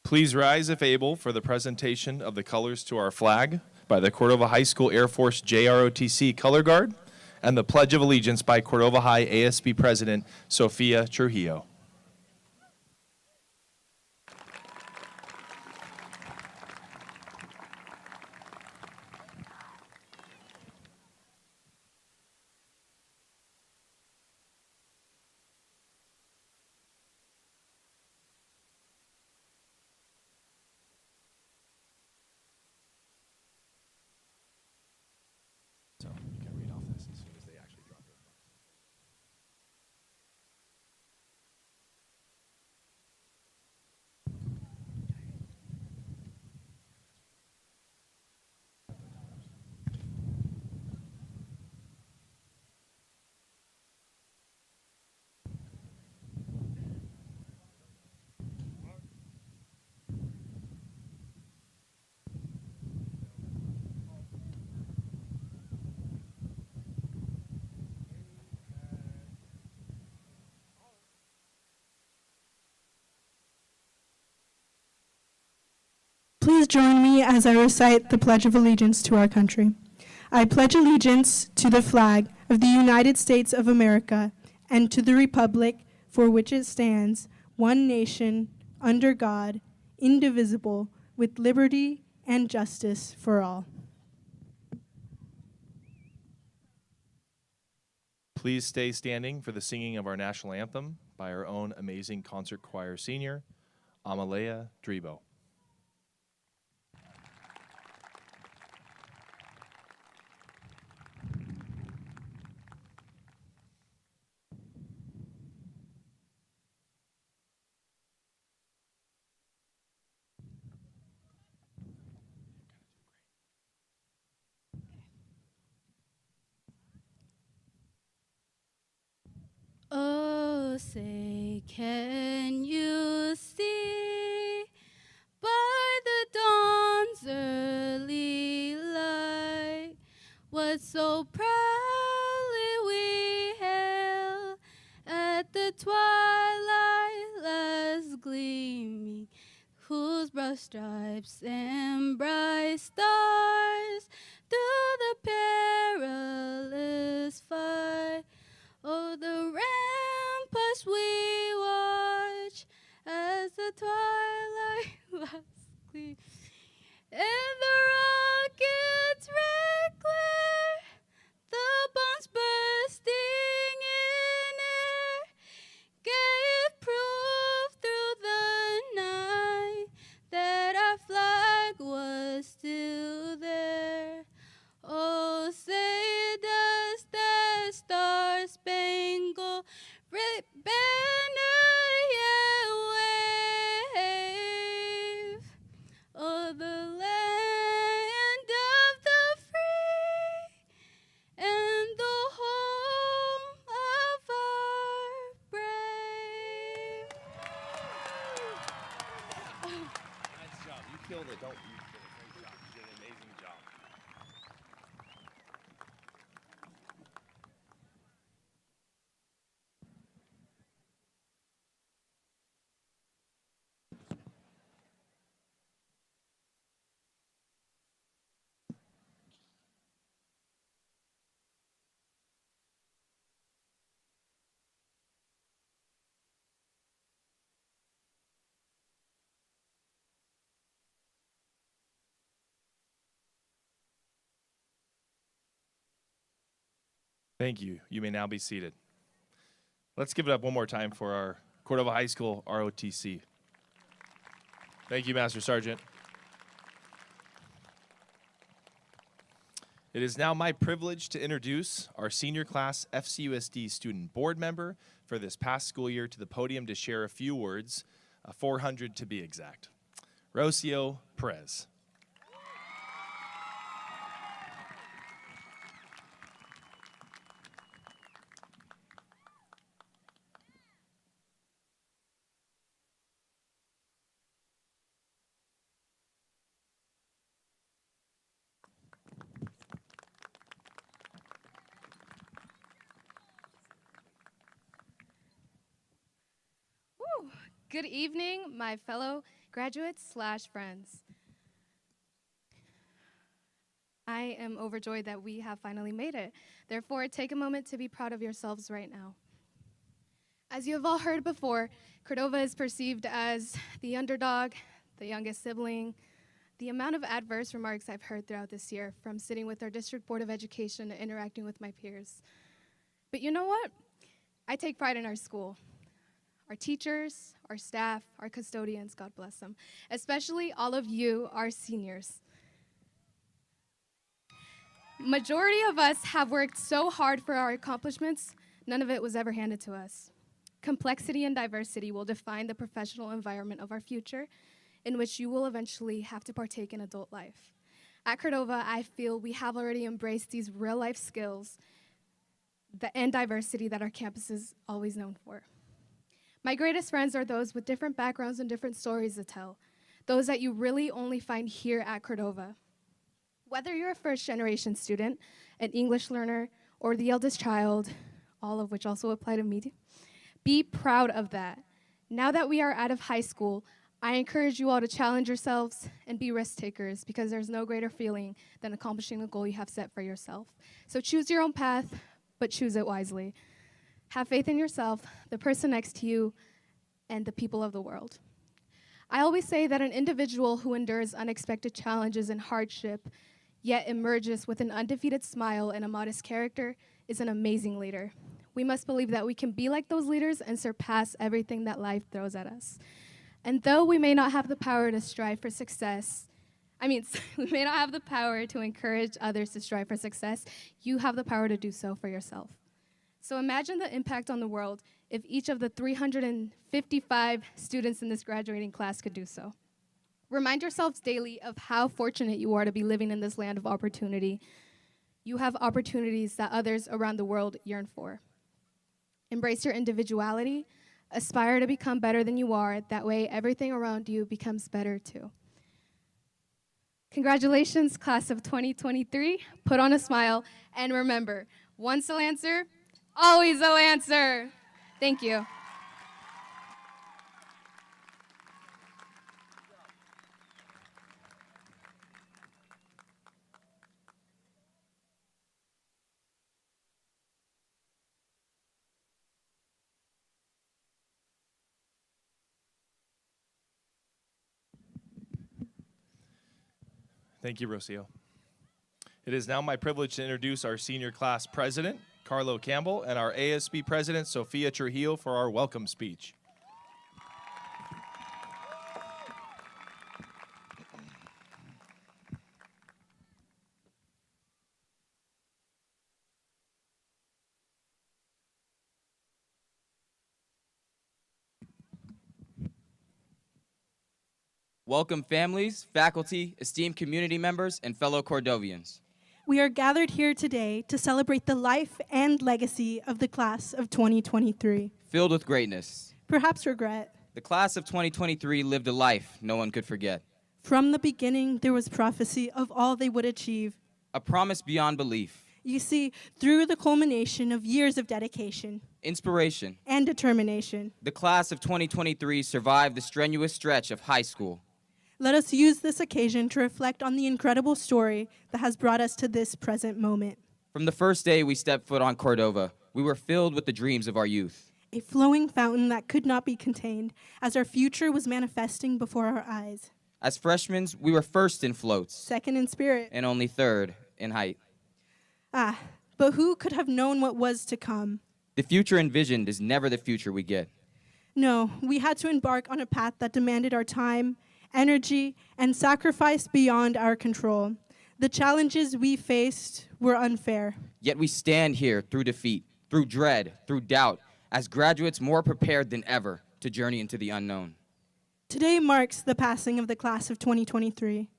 Please rise if able for the presentation of the colors to our flag by the Cordova High School Air Force JROTC Color Guard and the Pledge of Allegiance by Cordova High ASB President Sofia Trujillo. So you can read off this as soon as they actually drop it. Please join me as I recite the Pledge of Allegiance to our country. I pledge allegiance to the flag of the United States of America and to the republic for which it stands, one nation, under God, indivisible, with liberty and justice for all. Please stay standing for the singing of our national anthem by our own amazing concert choir senior, Amalea Drebo. Oh, say, can you see by the dawn's early light what so proudly we hailed at the twilight last gleaming, whose broad stripes and bright stars through the perilous fight? Oh, the ramparts we watch as the twilight last gleam, and the rockets red glare, the bombs bursting in air, gave proof through the night that our flag was still there. Oh, say does that star-spangled banner yet wave? Oh, the land of the free and the home of our brave. Nice job. You killed it. You did a great job. You did an amazing job. Thank you. You may now be seated. Let's give it up one more time for our Cordova High School ROTC. Thank you, Master Sergeant. It is now my privilege to introduce our senior class FCUSD student board member for this past school year to the podium to share a few words, 400 to be exact. Rocio Perez. Good evening, my fellow Graduates/friends, I am overjoyed that we have finally made it. Therefore, take a moment to be proud of yourselves right now. As you have all heard before, Cordova is perceived as the underdog, the youngest sibling. The amount of adverse remarks I've heard throughout this year from sitting with our District Board of Education and interacting with my peers. But you know what? I take pride in our school. Our teachers, our staff, our custodians, God bless them, especially all of you, our seniors. Majority of us have worked so hard for our accomplishments, none of it was ever handed to us. Complexity and diversity will define the professional environment of our future, in which you will eventually have to partake in adult life. At Cordova, I feel we have already embraced these real-life skills and diversity that our campus is always known for. My greatest friends are those with different backgrounds and different stories to tell, those that you really only find here at Cordova. Whether you're a first-generation student, an English learner, or the eldest child, all of which also apply to me, be proud of that. Now that we are out of high school, I encourage you all to challenge yourselves and be risk takers, because there's no greater feeling than accomplishing the goal you have set for yourself. So choose your own path, but choose it wisely. Have faith in yourself, the person next to you, and the people of the world. I always say that an individual who endures unexpected challenges and hardship, yet emerges with an undefeated smile and a modest character, is an amazing leader. We must believe that we can be like those leaders and surpass everything that life throws at us. And though we may not have the power to strive for success, we may not have the power to encourage others to strive for success, you have the power to do so for yourself. So imagine the impact on the world if each of the 355 students in this graduating class could do so. Remind yourselves daily of how fortunate you are to be living in this land of opportunity. You have opportunities that others around the world yearn for. Embrace your individuality. Aspire to become better than you are. That way, everything around you becomes better too. Congratulations, class of 2023. Put on a smile, and remember, once a Lancer, always a Lancer. Thank you. Thank you, Rocio. It is now my privilege to introduce our senior class president, Carlo Campbell, and our ASB president, Sophia Trujillo, for our welcome speech. Welcome families, faculty, esteemed community members, and fellow Cordovians. We are gathered here today to celebrate the life and legacy of the class of 2023. Filled with greatness. Perhaps regret. The class of 2023 lived a life no one could forget. From the beginning, there was prophecy of all they would achieve. A promise beyond belief. You see, through the culmination of years of dedication, inspiration, and determination, the class of 2023 survived the strenuous stretch of high school. Let us use this occasion to reflect on the incredible story that has brought us to this present moment. From the first day we stepped foot on Cordova, we were filled with the dreams of our youth. A flowing fountain that could not be contained as our future was manifesting before our eyes. As freshmen, we were first in floats, second in spirit, and only third in height. But who could have known what was to come? The future envisioned is never the future we get. No, we had to embark on a path that demanded our time, energy, and sacrifice beyond our control. The challenges we faced were unfair. Yet we stand here through defeat, through dread, through doubt, as graduates more prepared than ever to journey into the unknown. Today marks the passing of the class of 2023.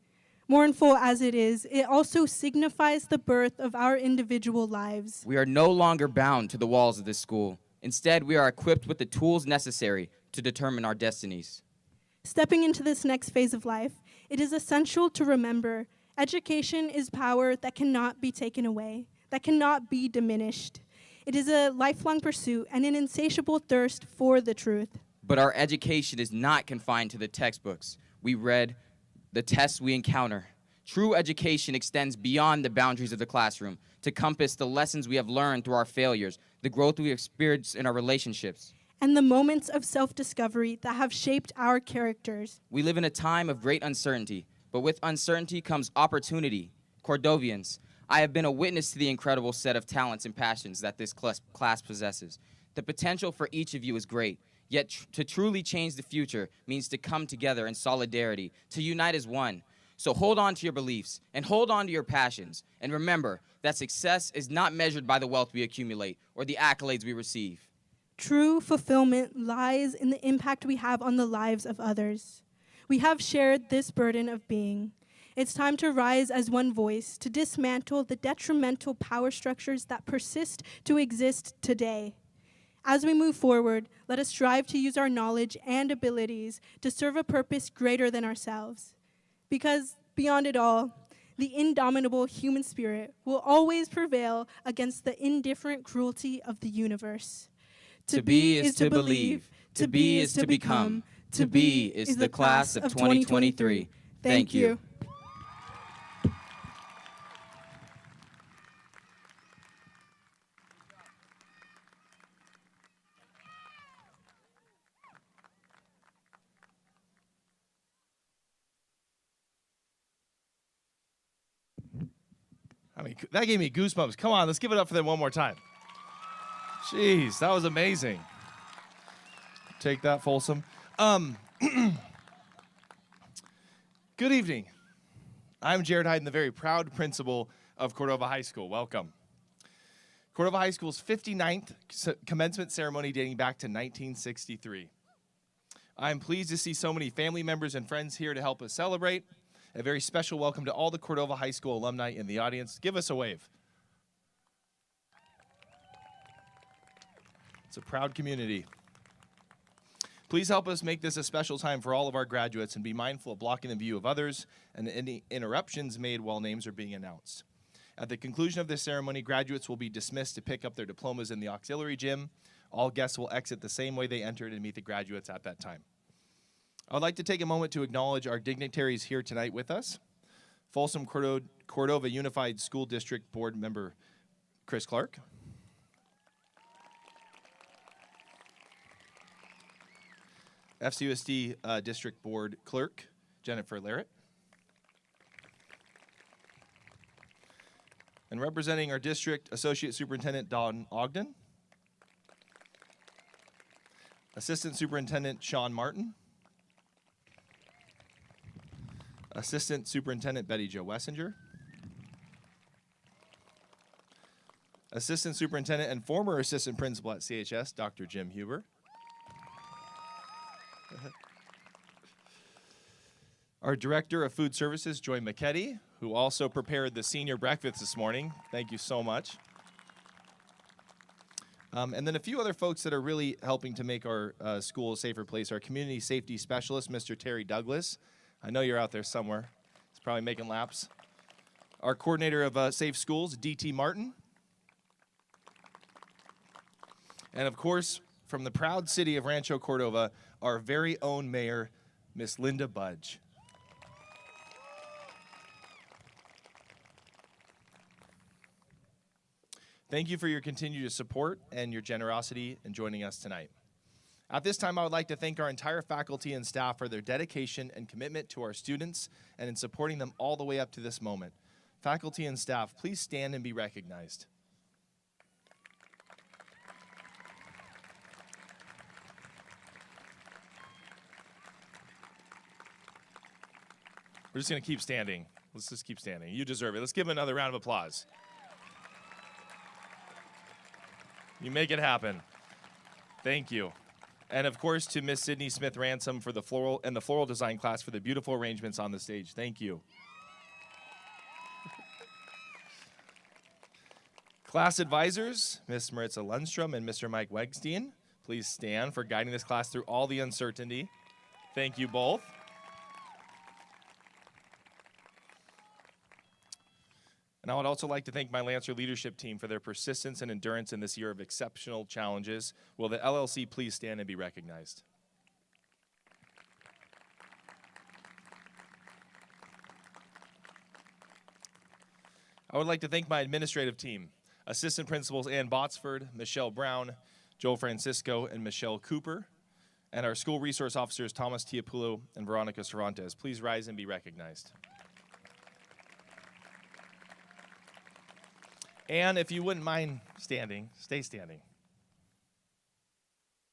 Mournful as it is, it also signifies the birth of our individual lives. We are no longer bound to the walls of this school. Instead, we are equipped with the tools necessary to determine our destinies. Stepping into this next phase of life, it is essential to remember education is power that cannot be taken away, that cannot be diminished. It is a lifelong pursuit and an insatiable thirst for the truth. But our education is not confined to the textbooks. we read, the tests we encounter. True education extends beyond the boundaries of the classroom to compass the lessons we have learned through our failures, the growth we experience in our relationships, and the moments of self-discovery that have shaped our characters. We live in a time of great uncertainty, but with uncertainty comes opportunity. Cordovians, I have been a witness to the incredible set of talents and passions that this class possesses. The potential for each of you is great, yet to truly change the future means to come together in solidarity, to unite as one. So hold on to your beliefs and hold on to your passions. And remember that success is not measured by the wealth we accumulate or the accolades we receive. True fulfillment lies in the impact we have on the lives of others. We have shared this burden of being. It's time to rise as one voice, to dismantle the detrimental power structures that persist to exist today. As we move forward, let us strive to use our knowledge and abilities to serve a purpose greater than ourselves. Because beyond it all, the indomitable human spirit will always prevail against the indifferent cruelty of the universe. To be is to believe. To be is to become. To be is the class of 2023. Thank you. I mean, that gave me goosebumps. Come on, let's give it up for them one more time. Jeez, that was amazing. Take that, Folsom. Good evening. I'm Jared Hyden, the very proud principal of Cordova High School. Welcome. Cordova High School's 59th commencement ceremony dating back to 1963. I'm pleased to see so many family members and friends here to help us celebrate. A very special welcome to all the Cordova High School alumni in the audience. Give us a wave. It's a proud community. Please help us make this a special time for all of our graduates and be mindful of blocking the view of others and any interruptions made while names are being announced. At the conclusion of this ceremony, graduates will be dismissed to pick up their diplomas in the auxiliary gym. All guests will exit the same way they entered and meet the graduates at that time. I would like to take a moment to acknowledge our dignitaries here tonight with us. Folsom Cordova Unified School District Board Member Chris Clark. FCUSD District Board Clerk Jennifer Larrett. And representing our district, Associate Superintendent Don Ogden. Assistant Superintendent Sean Martin. Assistant Superintendent Betty Jo Wessinger. Assistant Superintendent and former Assistant Principal at CHS, Dr. Jim Huber. Our Director of Food Services, Joy McKetty, who also prepared the senior breakfast this morning. Thank you so much. And then a few other folks that are really helping to make our school a safer place. Our Community Safety Specialist, Mr. Terry Douglas. I know you're out there somewhere. He's probably making laps. Our Coordinator of Safe Schools, D.T. Martin. And of course, from the proud city of Rancho Cordova, our very own mayor, Miss Linda Budge. Thank you for your continued support and your generosity in joining us tonight. At this time, I would like to thank our entire faculty and staff for their dedication and commitment to our students and in supporting them all the way up to this moment. Faculty and staff, please stand and be recognized. We're just going to keep standing. Let's just keep standing. You deserve it. Let's give them another round of applause. You make it happen. Thank you. And of course, to Miss Sydney Smith Ransom for the floral design class for the beautiful arrangements on the stage. Thank you. Class advisors, Miss Maritza Lundstrom and Mr. Mike Wegstein, please stand for guiding this class through all the uncertainty. Thank you both. And I would also like to thank my Lancer leadership team for their persistence and endurance in this year of exceptional challenges. Will the LLC please stand and be recognized? I would like to thank my administrative team, Assistant Principals Ann Botsford, Michelle Brown, Joel Francisco, and Michelle Cooper, and our school resource officers, Thomas Tiapulo and Veronica Cervantes. Please rise and be recognized. And if you wouldn't mind standing, stay standing.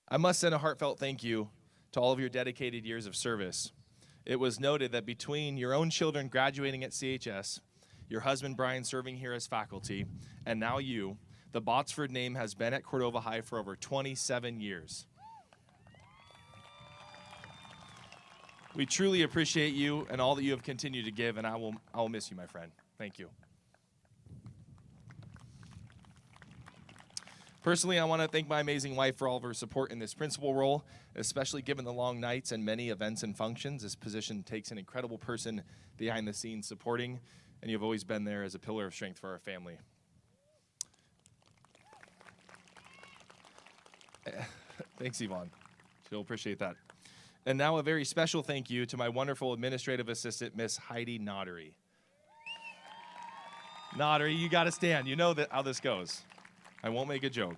I must send a heartfelt thank you to all of your dedicated years of service. It was noted that between your own children graduating at CHS, your husband Brian serving here as faculty, and now you, the Botsford name has been at Cordova High for over 27 years. We truly appreciate you and all that you have continued to give, and I will miss you, my friend. Thank you. Personally, I want to thank my amazing wife for all of her support in this principal role, especially given the long nights and many events and functions. This position takes an incredible person behind the scenes supporting, and you've always been there as a pillar of strength for our family. Thanks, Yvonne. She'll appreciate that. And now a very special thank you to my wonderful administrative assistant, Miss Heidi Nottery. Nottery, you got to stand. You know how this goes. I won't make a joke.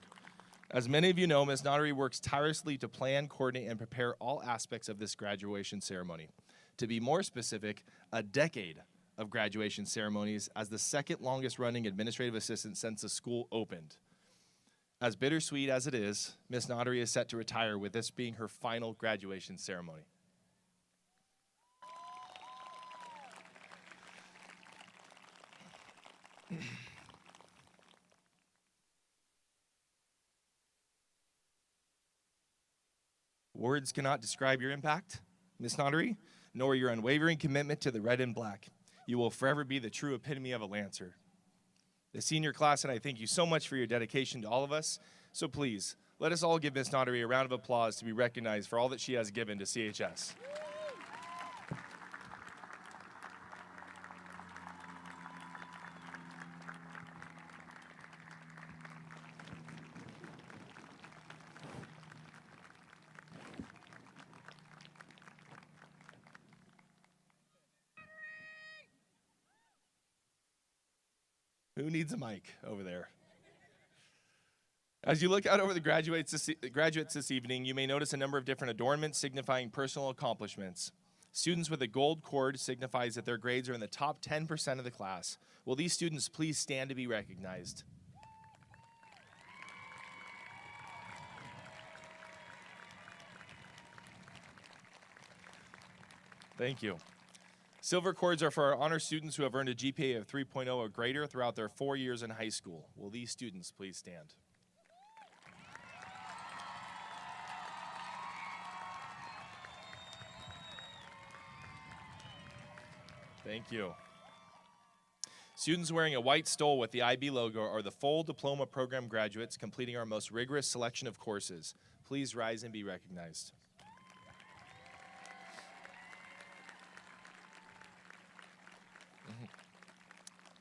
As many of you know, Ms. Nottery works tirelessly to plan, coordinate, and prepare all aspects of this graduation ceremony. To be more specific, a decade of graduation ceremonies as the second longest running administrative assistant since the school opened. As bittersweet as it is, Ms. Nottery is set to retire, with this being her final graduation ceremony. Words cannot describe your impact, Ms. Nottery, nor your unwavering commitment to the red and black. You will forever be the true epitome of a Lancer. The senior class and I thank you so much for your dedication to all of us. So please, let us all give Ms. Nottery a round of applause to be recognized for all that she has given to CHS. Who needs a mic over there? As you look out over the graduates this evening, you may notice a number of different adornments signifying personal accomplishments. Students with a gold cord signifies that their grades are in the top 10% of the class. Will these students please stand to be recognized? Thank you. Silver cords are for our honor students who have earned a GPA of 3.0 or greater throughout their 4 years in high school. Will these students please stand? Thank you. Students wearing a white stole with the IB logo are the full diploma program graduates completing our most rigorous selection of courses. Please rise and be recognized.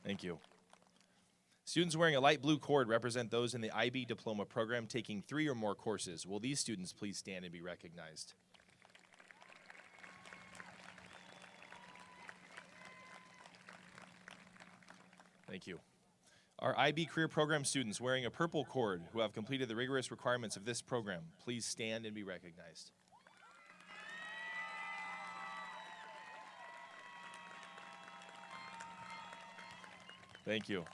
Thank you. Students wearing a light blue cord represent those in the IB diploma program taking 3 or more courses. Will these students please stand and be recognized? Thank you. Our IB career program students wearing a purple cord who have completed the rigorous requirements of this program, please stand and be recognized. Thank you.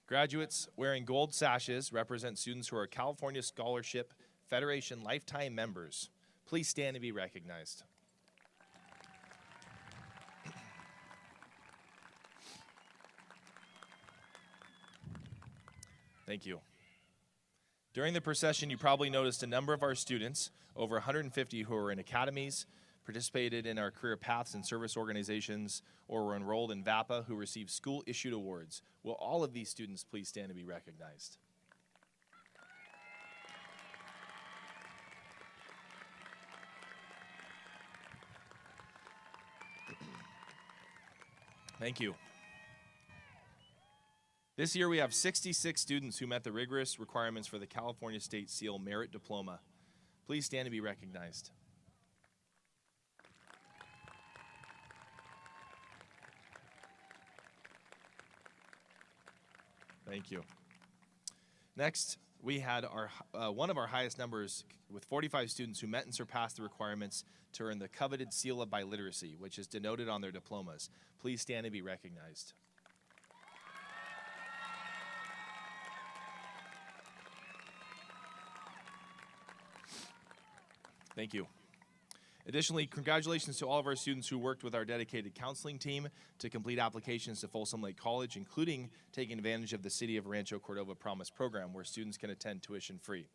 Graduates wearing gold sashes represent students who are California Scholarship Federation lifetime members. Please stand and be recognized. Thank you. During the procession, you probably noticed a number of our students, over 150 who are in academies, participated in our career paths and service organizations, or were enrolled in VAPA who received school-issued awards. Will all of these students please stand to be recognized? Thank you. This year we have 66 students who met the rigorous requirements for the California State Seal Merit Diploma. Please stand to be recognized. Thank you. Next, we had one of our highest numbers with 45 students who met and surpassed the requirements to earn the coveted seal of biliteracy, which is denoted on their diplomas. Please stand and be recognized. Thank you. Additionally, congratulations to all of our students who worked with our dedicated counseling team to complete applications to Folsom Lake College, including taking advantage of the City of Rancho Cordova Promise program, where students can attend tuition free.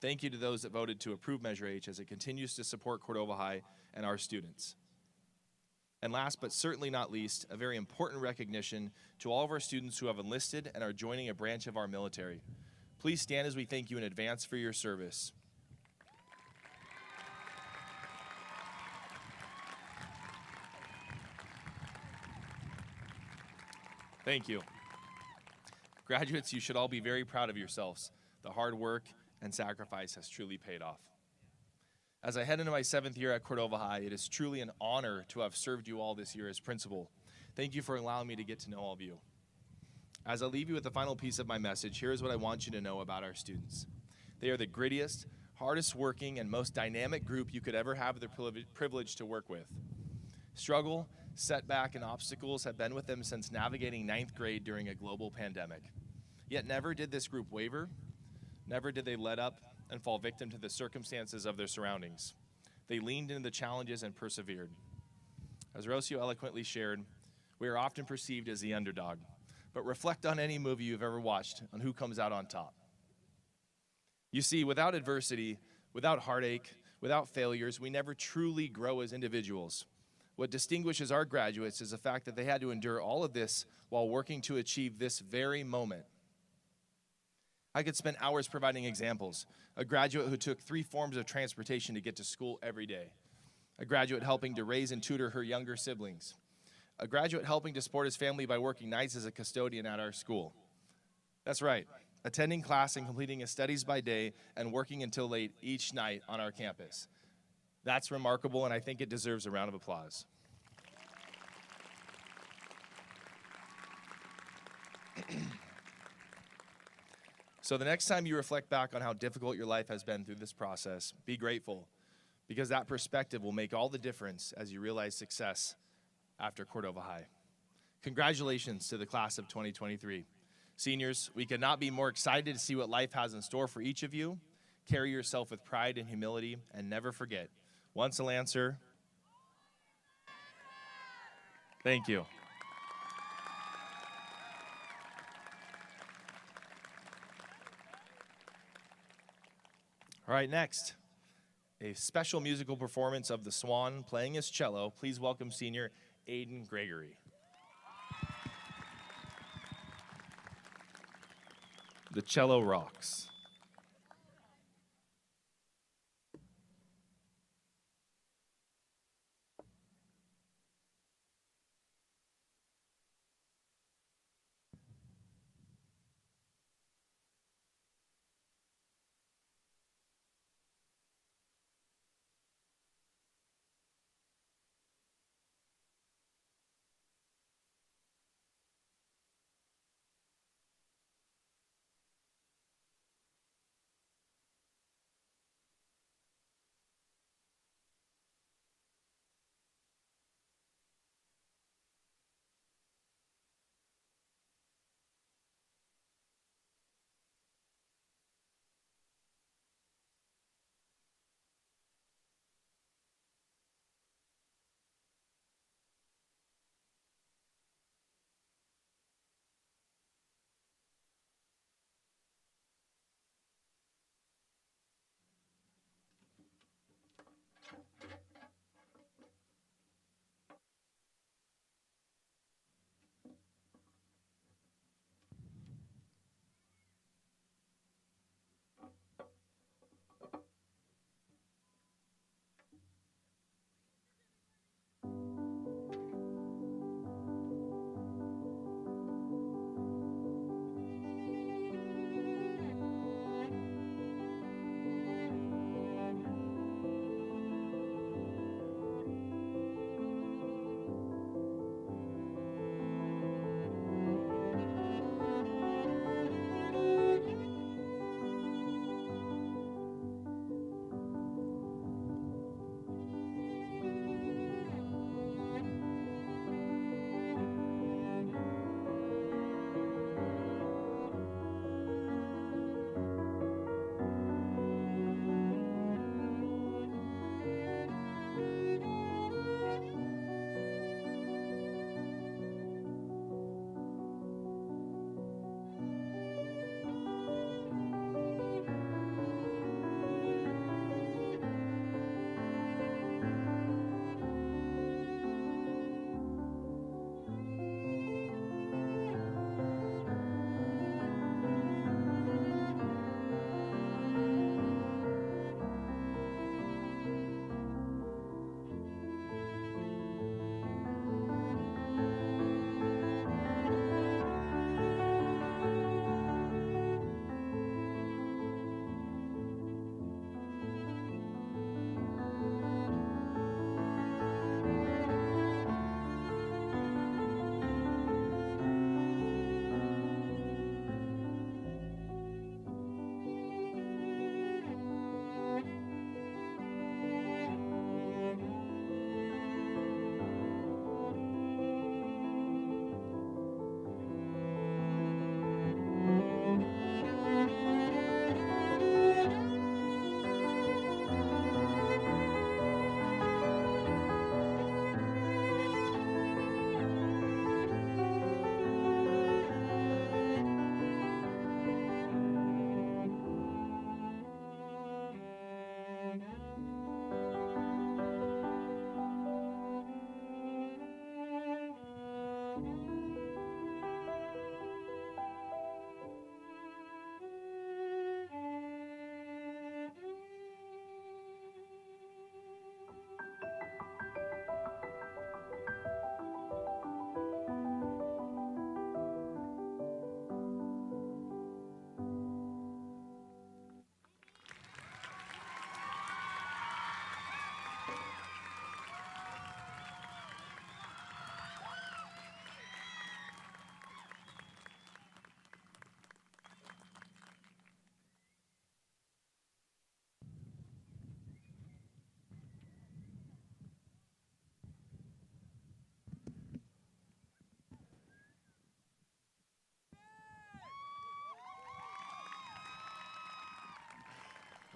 Thank you to those that voted to approve Measure H as it continues to support Cordova High and our students. And last but certainly not least, a very important recognition to all of our students who have enlisted and are joining a branch of our military. Please stand as we thank you in advance for your service. Thank you. Graduates, you should all be very proud of yourselves. The hard work and sacrifice has truly paid off. As I head into my 7th year at Cordova High, it is truly an honor to have served you all this year as principal. Thank you for allowing me to get to know all of you. As I leave you with the final piece of my message, here is what I want you to know about our students. They are the grittiest, hardest working, and most dynamic group you could ever have the privilege to work with. Struggle, setback, and obstacles have been with them since navigating 9th grade during a global pandemic. Yet never did this group waver, never did they let up and fall victim to the circumstances of their surroundings. They leaned into the challenges and persevered. As Rocio eloquently shared, we are often perceived as the underdog, but reflect on any movie you've ever watched on who comes out on top. You see, without adversity, without heartache, without failures, we never truly grow as individuals. What distinguishes our graduates is the fact that they had to endure all of this while working to achieve this very moment. I could spend hours providing examples. A graduate who took 3 forms of transportation to get to school every day. A graduate helping to raise and tutor her younger siblings. A graduate helping to support his family by working nights as a custodian at our school. That's right, attending class and completing his studies by day and working until late each night on our campus. That's remarkable, and I think it deserves a round of applause. So the next time you reflect back on how difficult your life has been through this process, be grateful, because that perspective will make all the difference as you realize success after Cordova High. Congratulations to the class of 2023. Seniors, we could not be more excited to see what life has in store for each of you. Carry yourself with pride and humility, and never forget, once a Lancer. Thank you. All right, next, a special musical performance of the Swan playing his cello. Please welcome senior Aiden Gregory. The cello rocks.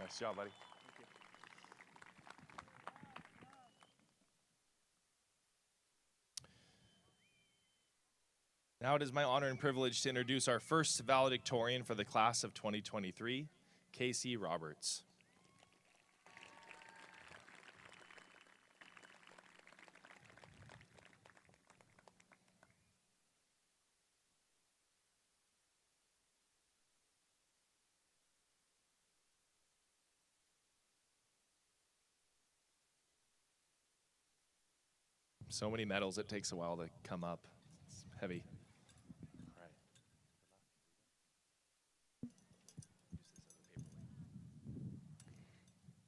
Nice job, buddy. Now it is my honor and privilege to introduce our first valedictorian for the class of 2023, Casey Roberts. So many medals, it takes a while to come up. It's heavy. All right.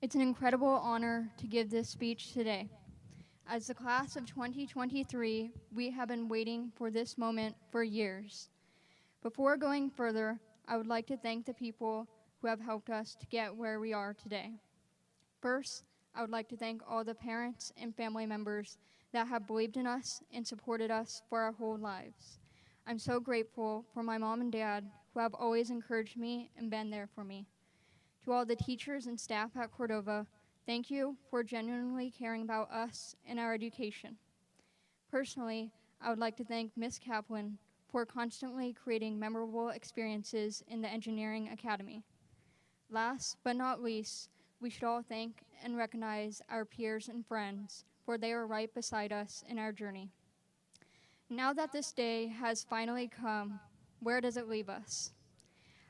It's an incredible honor to give this speech today. As the class of 2023, we have been waiting for this moment for years. Before going further, I would like to thank the people who have helped us to get where we are today. First, I would like to thank all the parents and family members that have believed in us and supported us for our whole lives. I'm so grateful for my mom and dad who have always encouraged me and been there for me. To all the teachers and staff at Cordova, thank you for genuinely caring about us and our education. Personally, I would like to thank Ms. Kaplan for constantly creating memorable experiences in the Engineering Academy. Last but not least, we should all thank and recognize our peers and friends, for they are right beside us in our journey. Now that this day has finally come, where does it leave us?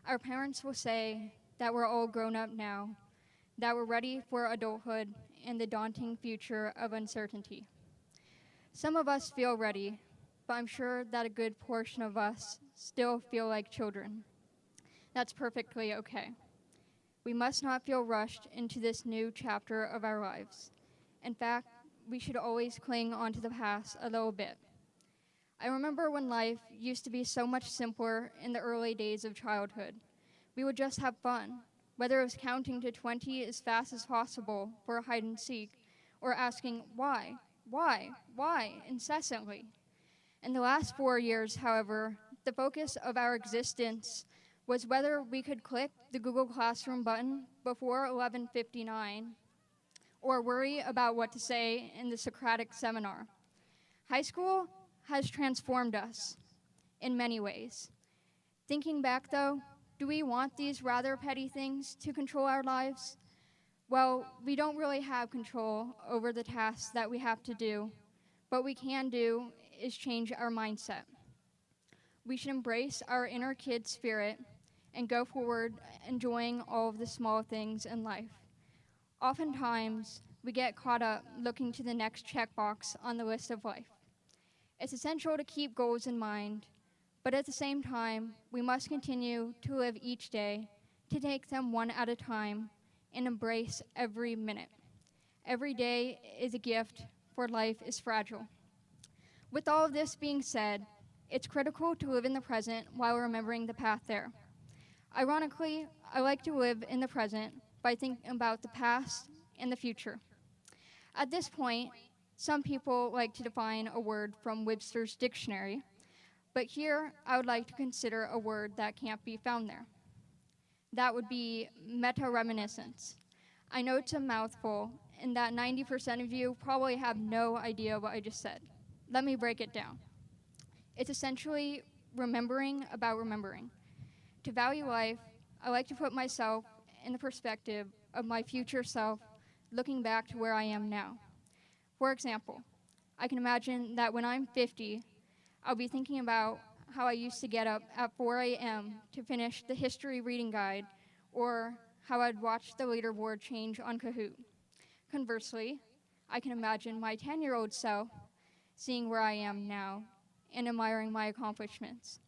Our parents will say that we're all grown up now, that we're ready for adulthood and the daunting future of uncertainty. Some of us feel ready, but I'm sure that a good portion of us still feel like children. That's perfectly okay. We must not feel rushed into this new chapter of our lives. In fact, we should always cling onto the past a little bit. I remember when life used to be so much simpler in the early days of childhood. We would just have fun, whether it was counting to 20 as fast as possible for a hide and seek, or asking why, incessantly. In the last 4 years, however, the focus of our existence was whether we could click the Google Classroom button before 11:59 or worry about what to say in the Socratic seminar. High school has transformed us in many ways. Thinking back, though, do we want these rather petty things to control our lives? Well, we don't really have control over the tasks that we have to do. What we can do is change our mindset. We should embrace our inner kid spirit and go forward enjoying all of the small things in life. Oftentimes, we get caught up looking to the next checkbox on the list of life. It's essential to keep goals in mind, but at the same time, we must continue to live each day, to take them one at a time, and embrace every minute. Every day is a gift, for life is fragile. With all of this being said, it's critical to live in the present while remembering the path there. Ironically, I like to live in the present by thinking about the past and the future. At this point, some people like to define a word from Webster's dictionary, but here I would like to consider a word that can't be found there. That would be meta-reminiscence. I know it's a mouthful, and that 90% of you probably have no idea what I just said. Let me break it down. It's essentially remembering about remembering. To value life, I like to put myself in the perspective of my future self, looking back to where I am now. For example, I can imagine that when I'm 50, I'll be thinking about how I used to get up at 4 a.m. to finish the history reading guide, or how I'd watch the leaderboard change on Kahoot. Conversely, I can imagine my 10-year-old self seeing where I am now and admiring my accomplishments.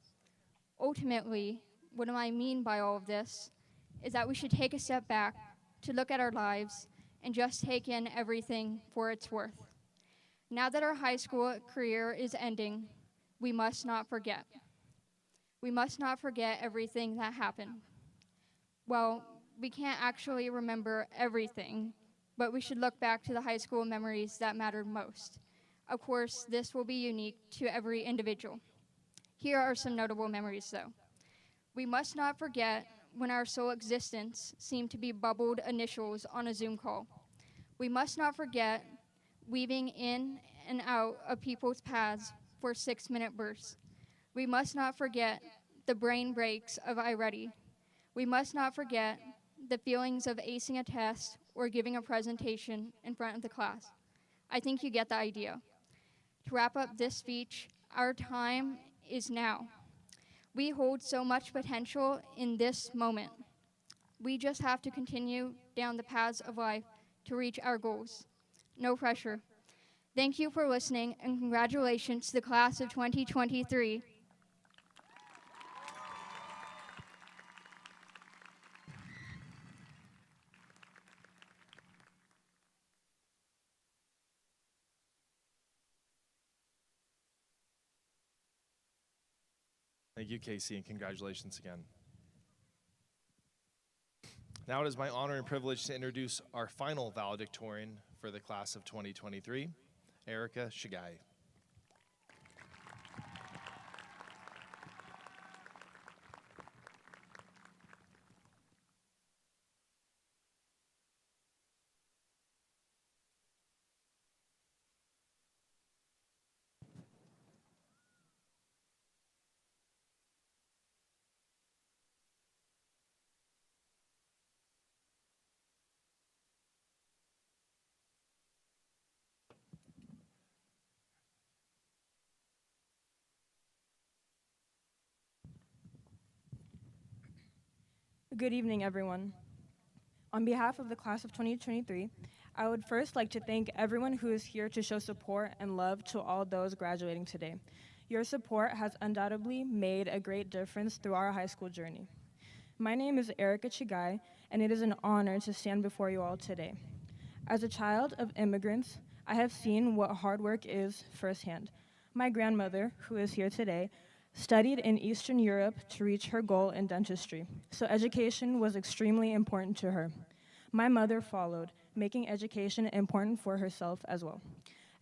Ultimately, what do I mean by all of this is that we should take a step back to look at our lives and just take in everything for its worth. Now that our high school career is ending, we must not forget. We must not forget everything that happened. Well, we can't actually remember everything, but we should look back to the high school memories that mattered most. Of course, this will be unique to every individual. Here are some notable memories, though. We must not forget when our sole existence seemed to be bubbled initials on a Zoom call. We must not forget weaving in and out of people's paths for 6-minute bursts. We must not forget the brain breaks of iReady. We must not forget the feelings of acing a test or giving a presentation in front of the class. I think you get the idea. To wrap up this speech, our time is now. We hold so much potential in this moment. We just have to continue down the paths of life to reach our goals. No pressure. Thank you for listening, and congratulations to the class of 2023. Thank you, Casey, and congratulations again. Now it is my honor and privilege to introduce our final valedictorian for the class of 2023, Erica Shigai. Good evening, everyone. On behalf of the class of 2023, I would first like to thank everyone who is here to show support and love to all those graduating today. Your support has undoubtedly made a great difference through our high school journey. My name is Erica Chigai, and it is an honor to stand before you all today. As a child of immigrants, I have seen what hard work is firsthand. My grandmother, who is here today, studied in Eastern Europe to reach her goal in dentistry, so education was extremely important to her. My mother followed, making education important for herself as well.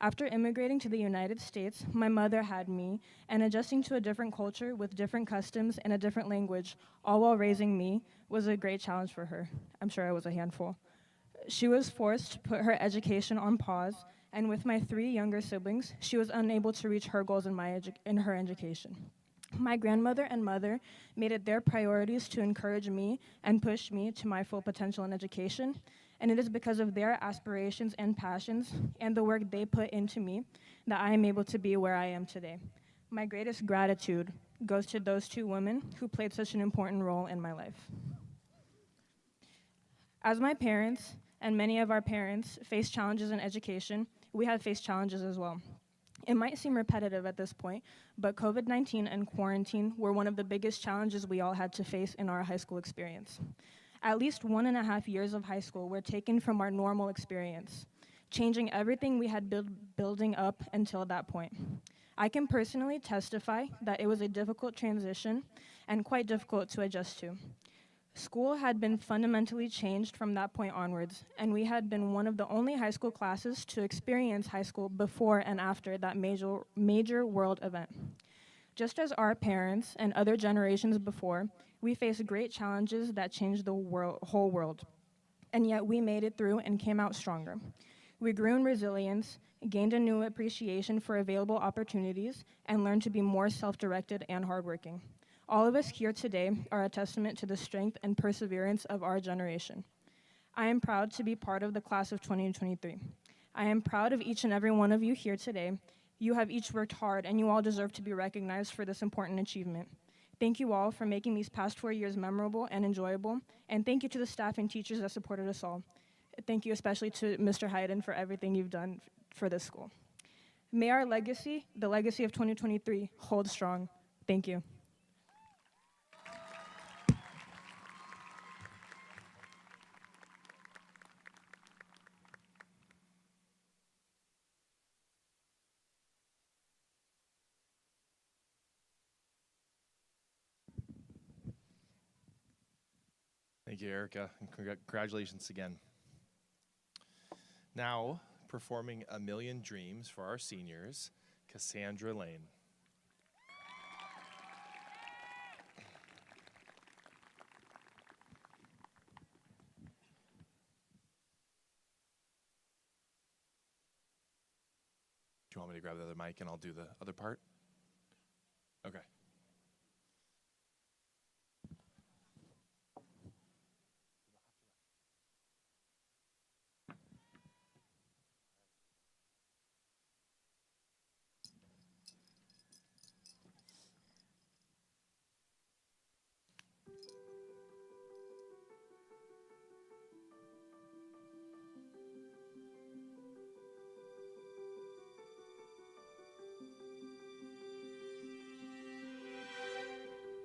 After immigrating to the United States, my mother had me, and adjusting to a different culture with different customs and a different language, all while raising me, was a great challenge for her. I'm sure I was a handful. She was forced to put her education on pause, and with my 3 younger siblings, she was unable to reach her goals in her education. My grandmother and mother made it their priorities to encourage me and push me to my full potential in education, and it is because of their aspirations and passions and the work they put into me that I am able to be where I am today. My greatest gratitude goes to those 2 women who played such an important role in my life. As my parents and many of our parents face challenges in education, we have faced challenges as well. It might seem repetitive at this point, but COVID-19 and quarantine were one of the biggest challenges we all had to face in our high school experience. At least 1.5 years of high school were taken from our normal experience, changing everything we had building up until that point. I can personally testify that it was a difficult transition and quite difficult to adjust to. School had been fundamentally changed from that point onwards, and we had been one of the only high school classes to experience high school before and after that major world event. Just as our parents and other generations before, we faced great challenges that changed the whole world, and yet we made it through and came out stronger. We grew in resilience, gained a new appreciation for available opportunities, and learned to be more self-directed and hardworking. All of us here today are a testament to the strength and perseverance of our generation. I am proud to be part of the class of 2023. I am proud of each and every one of you here today. You have each worked hard, and you all deserve to be recognized for this important achievement. Thank you all for making these past 4 years memorable and enjoyable, and thank you to the staff and teachers that supported us all. Thank you especially to Mr. Hayden for everything you've done for this school. May our legacy, the legacy of 2023, hold strong. Thank you. Thank you, Erica, and congratulations again. Now, performing A Million Dreams for our seniors, Cassandra Lane. you want me to grab the other mic and I'll do the other part? Okay.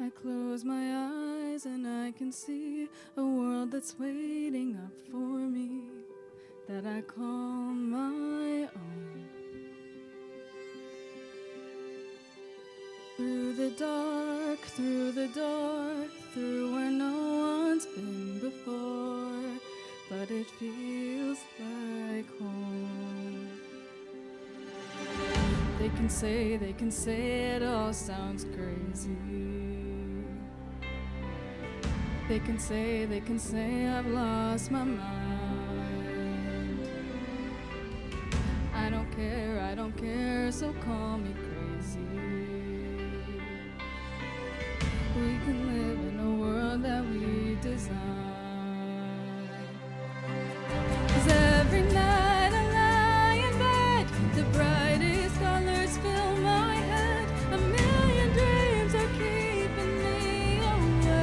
I close my eyes and I can see a world that's waiting up for me, that I call my own. Through the dark, through the door, through where no one's been before, but it feels like home. They can say it all sounds crazy. They can say I've lost my mind. I don't care, so call me crazy. We can live in a world that we design. 'Cause every night I lie in bed, the brightest colors fill my head. A million dreams are keeping me awake.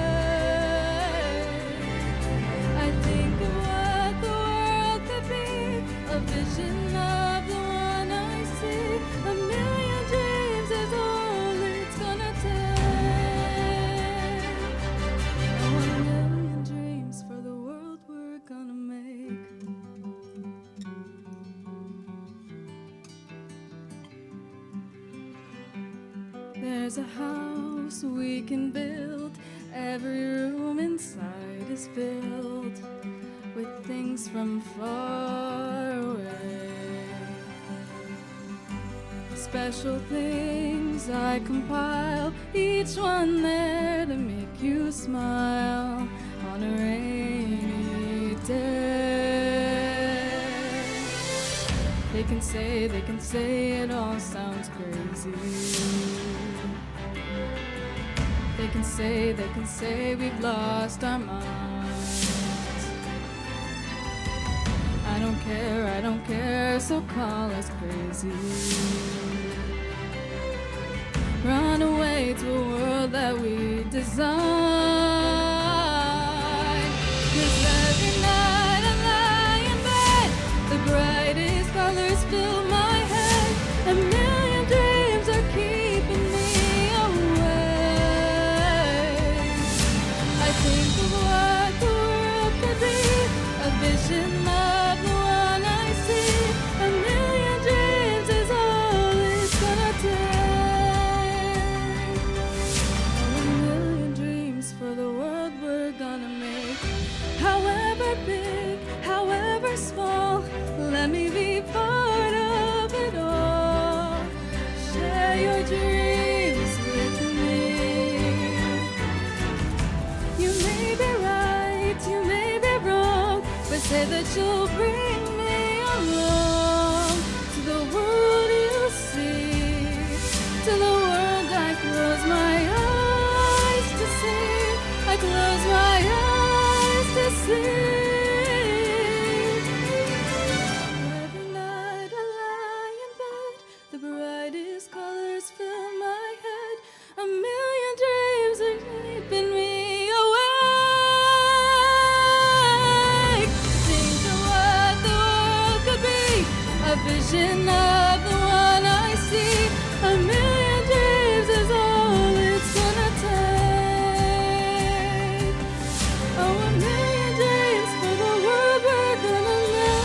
I think of what the world could be, a vision of the one I see. A million dreams is all it's gonna take. Oh, a million dreams for the world we're gonna make. There's a house we can build. Every room inside is filled with things from far away. Special things I compile, each one there to make you smile on a rainy day. They can say it all sounds crazy. They can say we've lost our minds. I don't care, so call us crazy. Run away to a world that we design. 'Cause every night I lie in bed, the brightest colors fill my head. A million dreams are keeping me awake. I think of what the world could be, a vision of the one I see. A million dreams is all it's gonna take. Oh, a million dreams for the world we're gonna make. However big, however small, let me be part of it all. Share your dreams with me. You may be right, you may be wrong, but say that you'll bring me along to the world you see, to the world I close my eyes to see. I close my eyes to see. Every night I lie in bed, the brightest colors fill my head. A million dreams are keeping me awake. Think of what the world could be, a vision of the one I see. A million dreams is all it's gonna take. Oh, a million dreams for the world we're gonna make.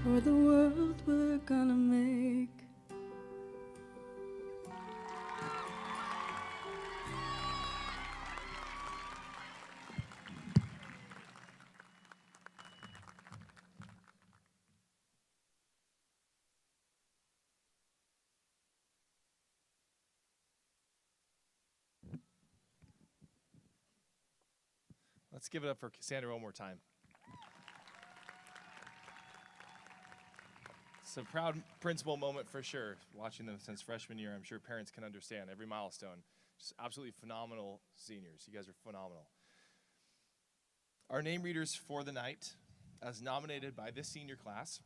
For the world we're gonna make. Let's give it up for Cassandra one more time. It's a proud principal moment for sure. Watching them since freshman year, I'm sure parents can understand every milestone. Just absolutely phenomenal seniors. You guys are phenomenal. Our name readers for the night, as nominated by this senior class,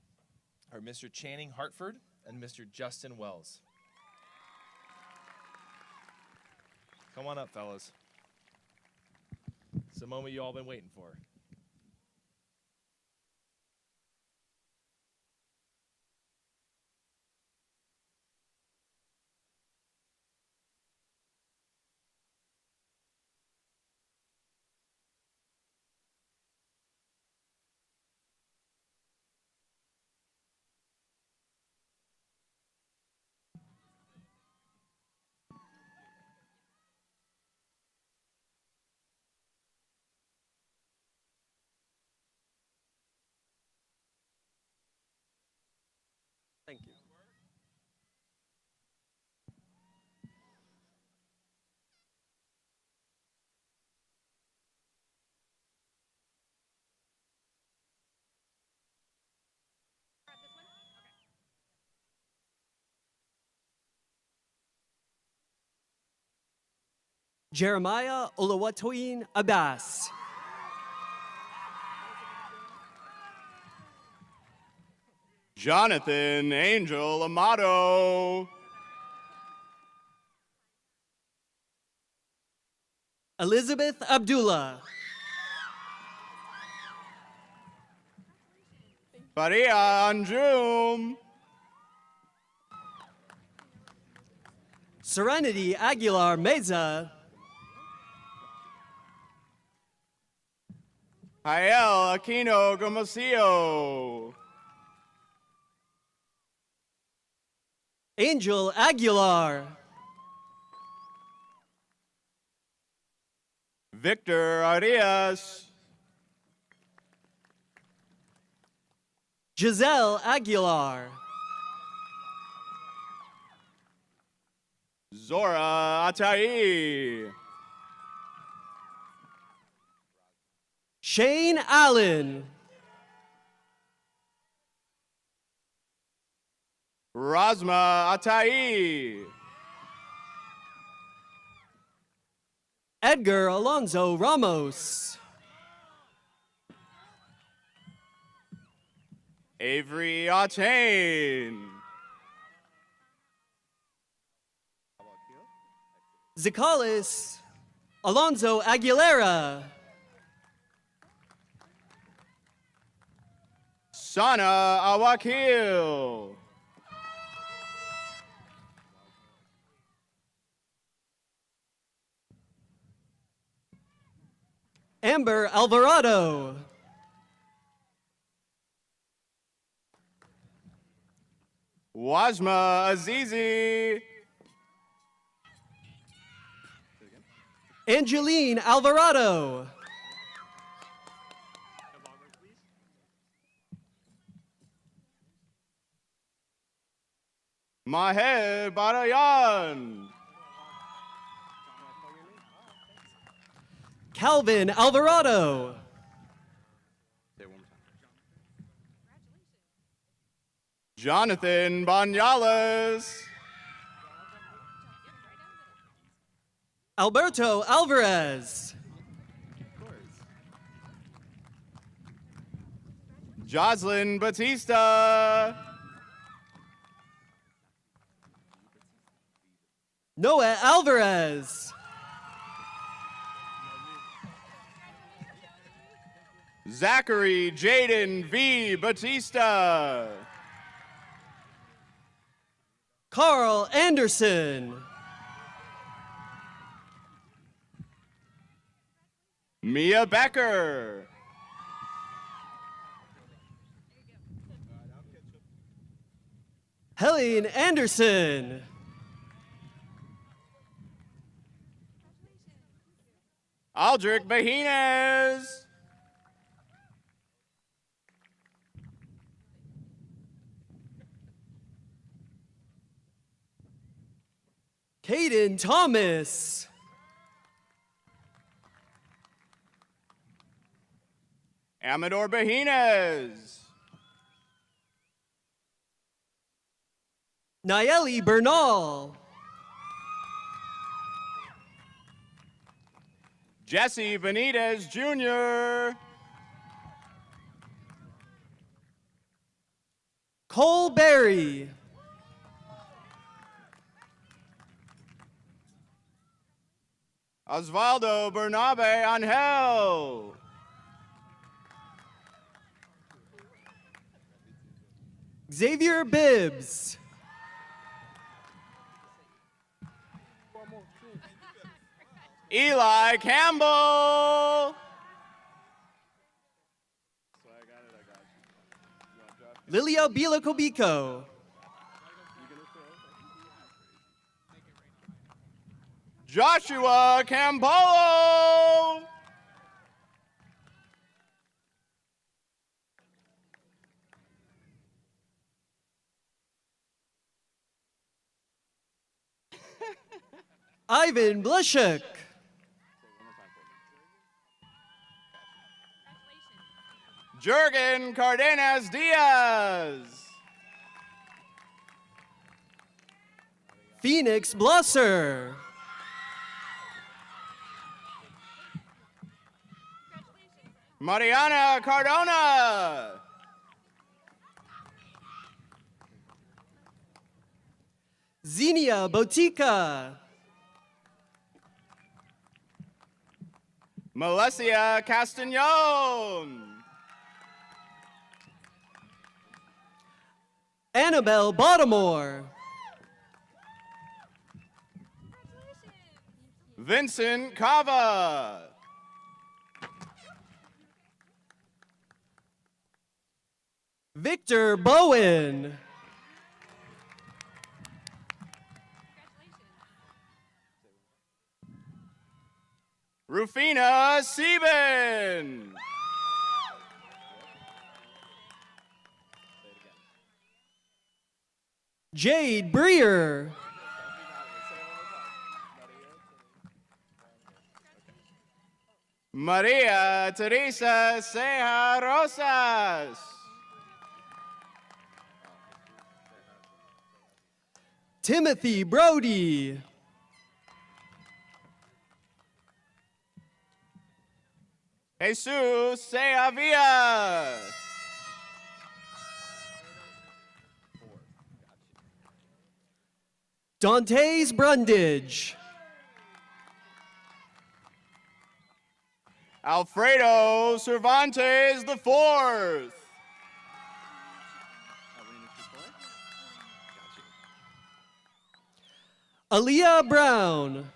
are Mr. Channing Hartford and Mr. Justin Wells. Come on up, fellas. It's the moment you all been waiting for. Thank you. Jeremiah Olawatoyin Abbas. Jonathan Angel Amato. Elizabeth Abdullah. Faria Anjum. Serenity Aguilar Meza. Jael Aquino Gomosillo. Angel Aguilar. Victor Arias. Giselle Aguilar. Zora Atai. Shane Allen. Rasma Atai. Edgar Alonso Ramos. Avery Attain. Zakalis Alonso Aguilera. Sana Awakil. Amber Alvarado. Wazma Azizi. Angeline Alvarado. Maher Barayan. Calvin Alvarado. Jonathan Banyales. Alberto Alvarez. Jocelyn Batista. Noah Alvarez. Zachary Jaden V. Batista. Carl Anderson. Mia Becker. Helen Anderson. Aldrich Bahines. Caden Thomas. Amador Bahines. Nayeli Bernal. Jesse Benitez Jr. Cole Berry. Osvaldo Bernabe Angel. Xavier Bibbs. Eli Campbell. Lilia Bilacobico. Joshua Campolo. Ivan Blishuk. Jurgen Cardenas Diaz. Phoenix Blosser. Mariana Cardona. Xenia Botica. Melessia Castagnon. Annabelle Baltimore. Vincent Cava. Victor Bowen. Rufina Sieben. Jade Breer. Maria Teresa Ceja Rosas. Timothy Brody. Jesus Seavia. Dantes Brundage. Alfredo Cervantes the Fourth. Aaliyah Brown.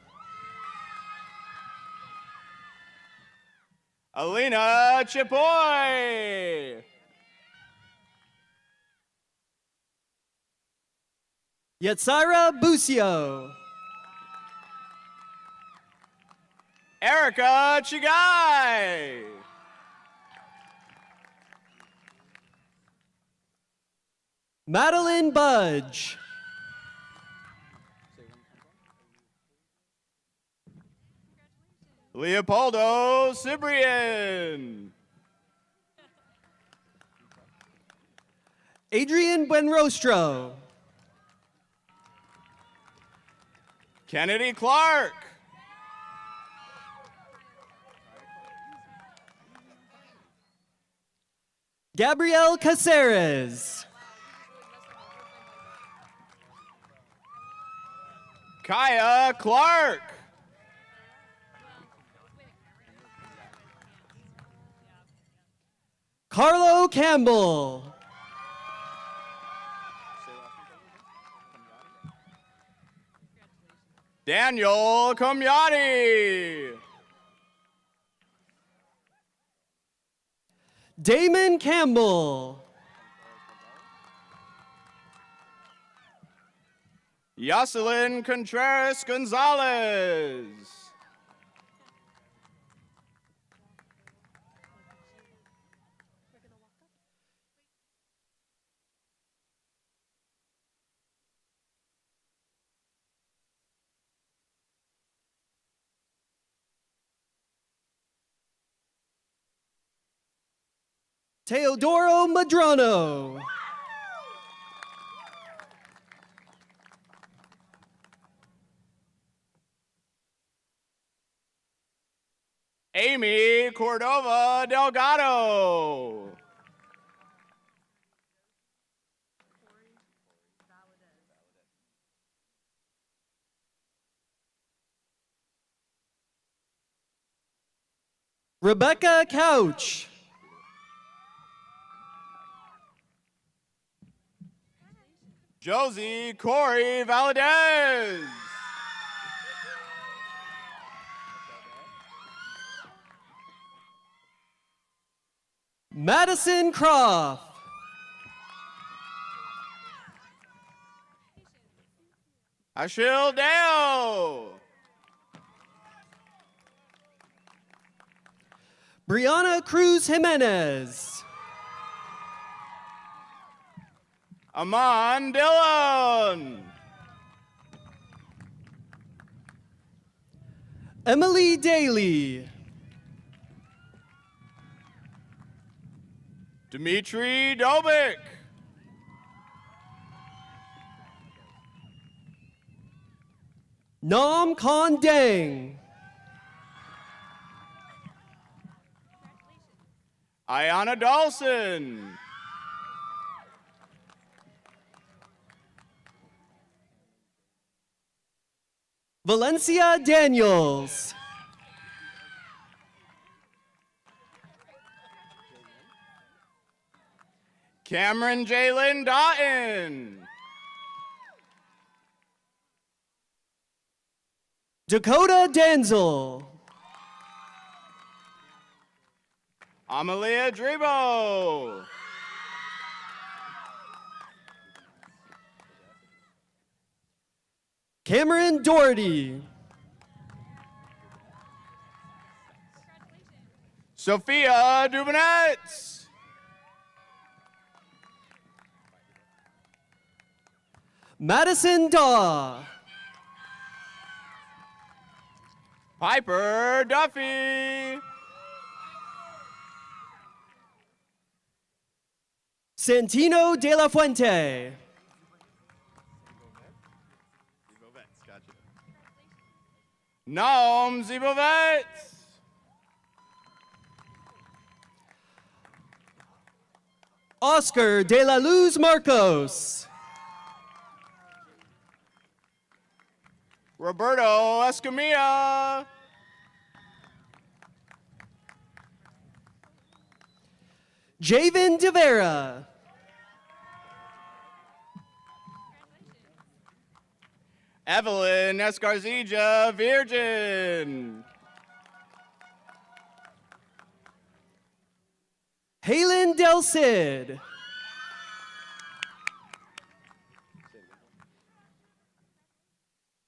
Alina Chipoy. Yatsira Busio. Erica Chigai. Madeline Budge. Leopoldo Cibrian. Adrian Buenrostro. Kennedy Clark. Gabrielle Caceres. Kaya Clark. Carlo Campbell. Daniel Comyati. Damon Campbell. Yoselin Contreras Gonzalez. Teodoro Madrano. Amy Cordova Delgado. Rebecca Couch. Josie Corey Valadez. Madison Croft. Achille Dale. Brianna Cruz Jimenez. Amon Dillon. Emily Daly. Dimitri Dobik. Nam Kon Dang. Ayana Dawson. Valencia Daniels. Cameron Jalen Dotton. Dakota Denzel. Amalia Drebo. Cameron Doherty. Sophia Dubonets. Madison Daw. Piper Duffy. Santino De La Fuente. Naum Zibovets. Oscar De La Luz Marcos. Roberto Escamilla. Javen De Vera. Evelyn Escarzija Virgin. Halen Del Cid.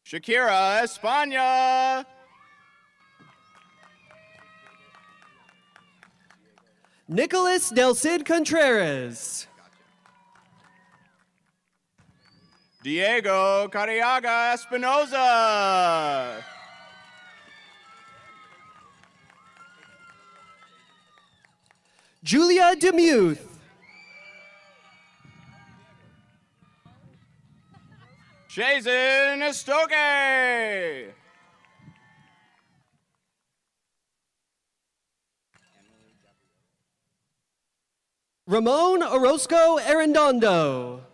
Shakira España. Nicholas Del Cid Contreras. Diego Cariaga Espinoza. Julia Demuth. Jason Estoque. Ramon Orozco Arredondo.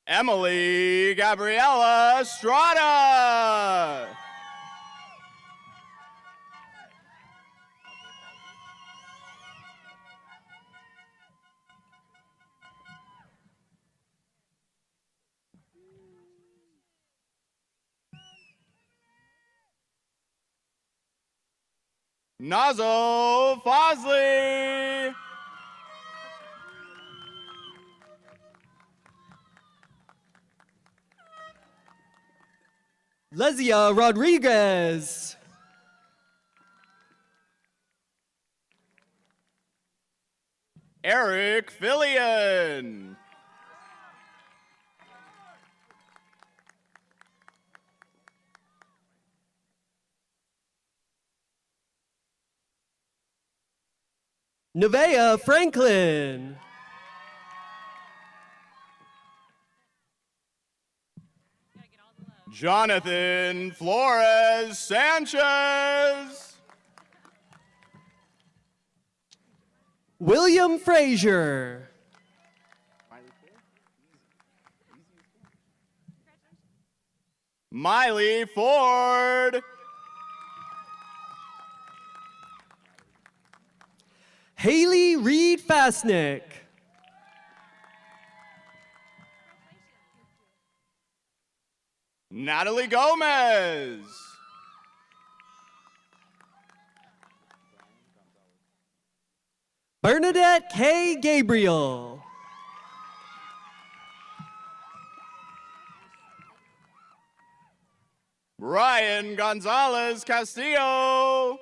Emily Gabriela Estrada. Nazo Fosley. Lesia Rodriguez. Eric Fillion. Nevaeh Franklin. Jonathan Flores Sanchez. William Frazier. Miley Ford. Haley Reed Fasnick. Natalie Gomez. Bernadette K. Gabriel. Brian Gonzalez Castillo.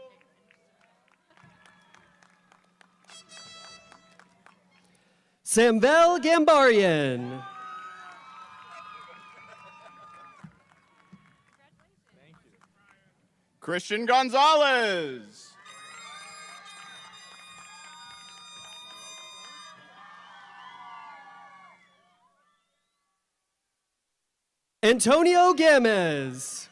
Samvel Gambarian. Christian Gonzalez. Antonio Gamez.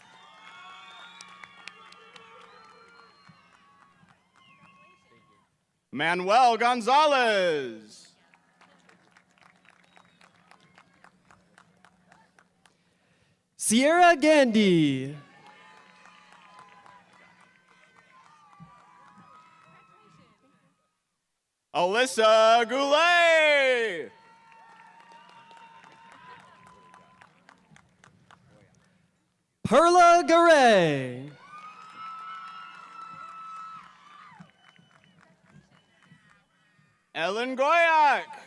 Manuel Gonzalez. Sierra Gandy. Alyssa Goulet. Perla Garay. Ellen Goyak.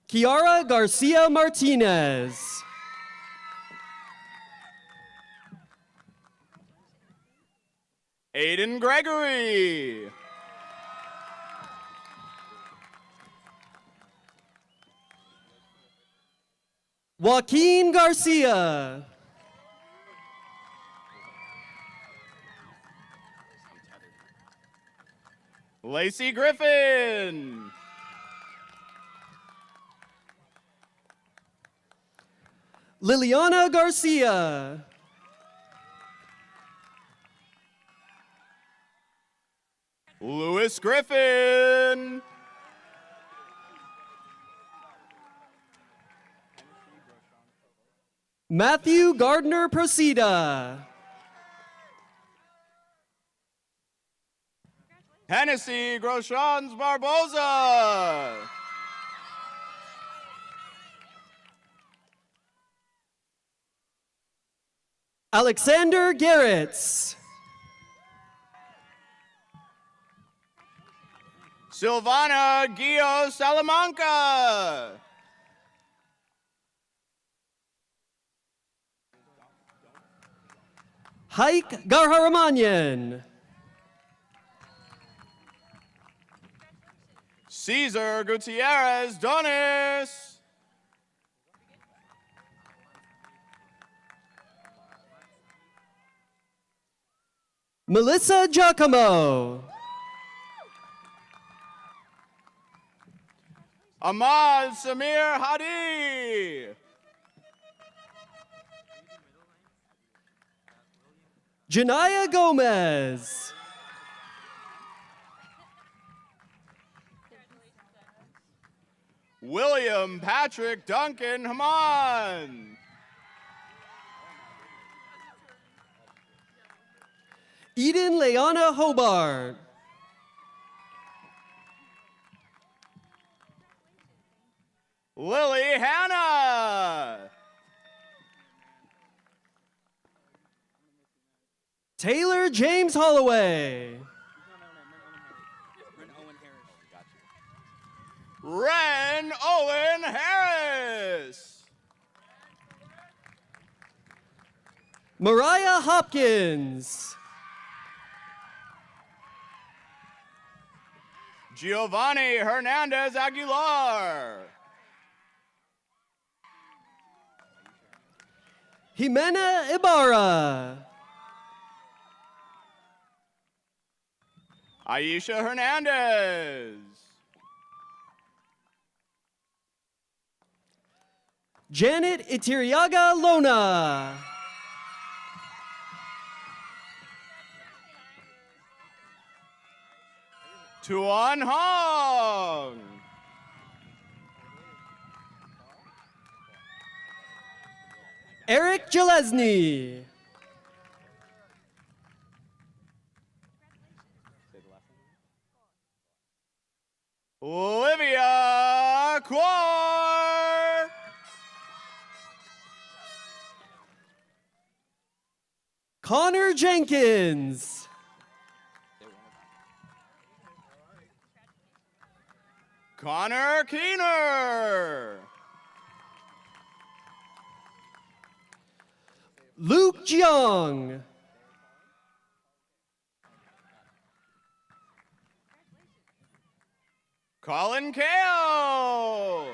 Kiara Garcia Martinez. Aiden Gregory. Joaquin Garcia. Lacey Griffin. Liliana Garcia. Lewis Griffin. Matthew Gardner Procida. Hennessy Groshans Barboza. Alexander Garretts. Silvana Guillo Salamanca. Haik Garharamanyan. Cesar Gutierrez Donis. Melissa Giacomo. Ahmad Samir Hadi. Janaya Gomez. William Patrick Duncan Haman. Eden Leona Hobart. Lily Hannah. Taylor James Holloway. Ren Owen Harris. Mariah Hopkins. Giovanni Hernandez Aguilar. Jimena Ibarra. Aisha Hernandez. Janet Itiriaga Lona. Tuan Hong. Eric Jalesny. Olivia Quar. Connor Jenkins. Connor Keener. Luke Jiang. Colin Kao.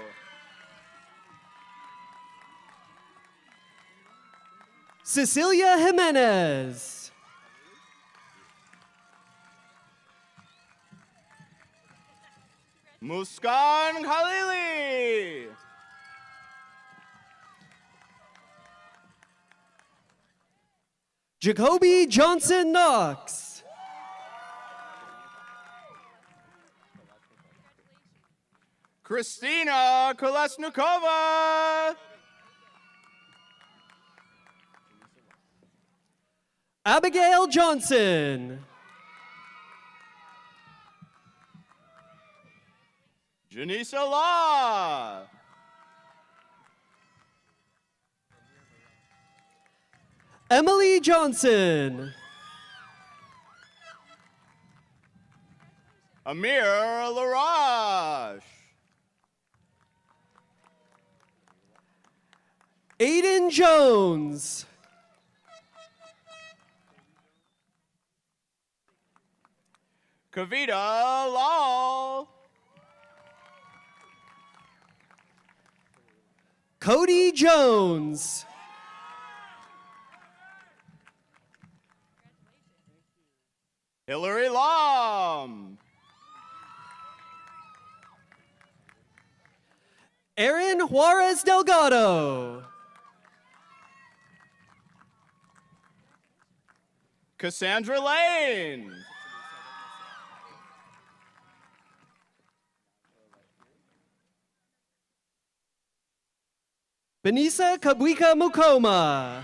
Cecilia Jimenez. Muskan Khalili. Jacoby Johnson Knox. Christina Kolesnikova. Abigail Johnson. Janisa Law. Emily Johnson. Amir Larash. Aiden Jones. Kavita Law. Cody Jones. Hillary Lom. Aaron Juarez Delgado. Cassandra Lane. Benisa Kabwika Mukoma.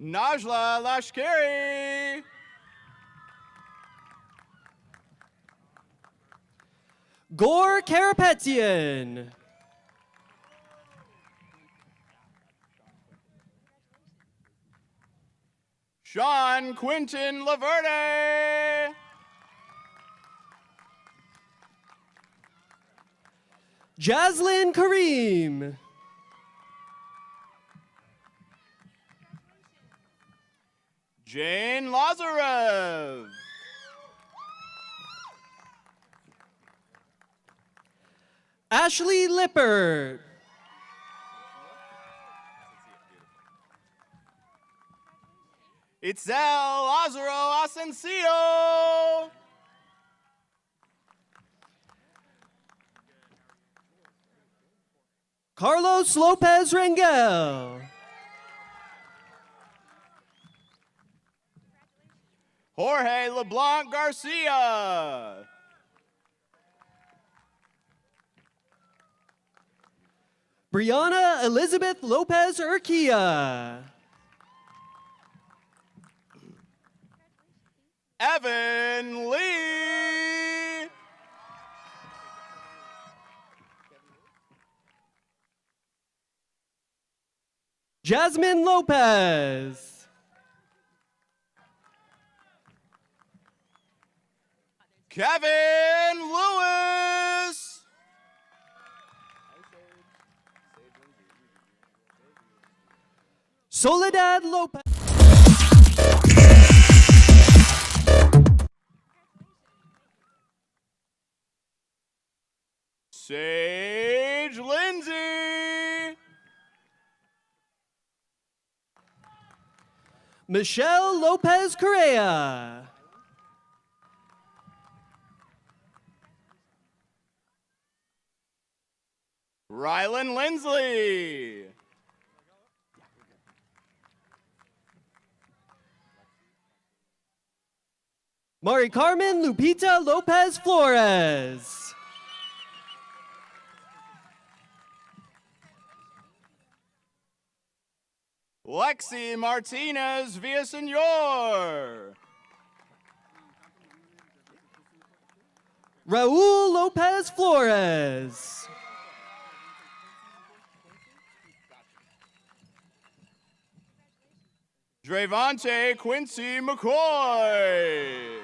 Najla Lashkari. Gore Karapetian. Sean Quinton Laverde. Jaslyn Kareem. Jane Lazarev. Ashley Lippert. Itzel Lazaro Asensio. Carlos Lopez Rangel. Jorge LeBlanc Garcia. Brianna Elizabeth Lopez Urquia. Evan Lee. Jasmine Lopez. Kevin Lewis. Soledad Lopez. Sage Lindsay. Michelle Lopez Correa. Rylan Lindsley. Mari Carmen Lupita Lopez Flores. Lexi Martinez Villasenor. Raul Lopez Flores. Dravante Quincy McCoy.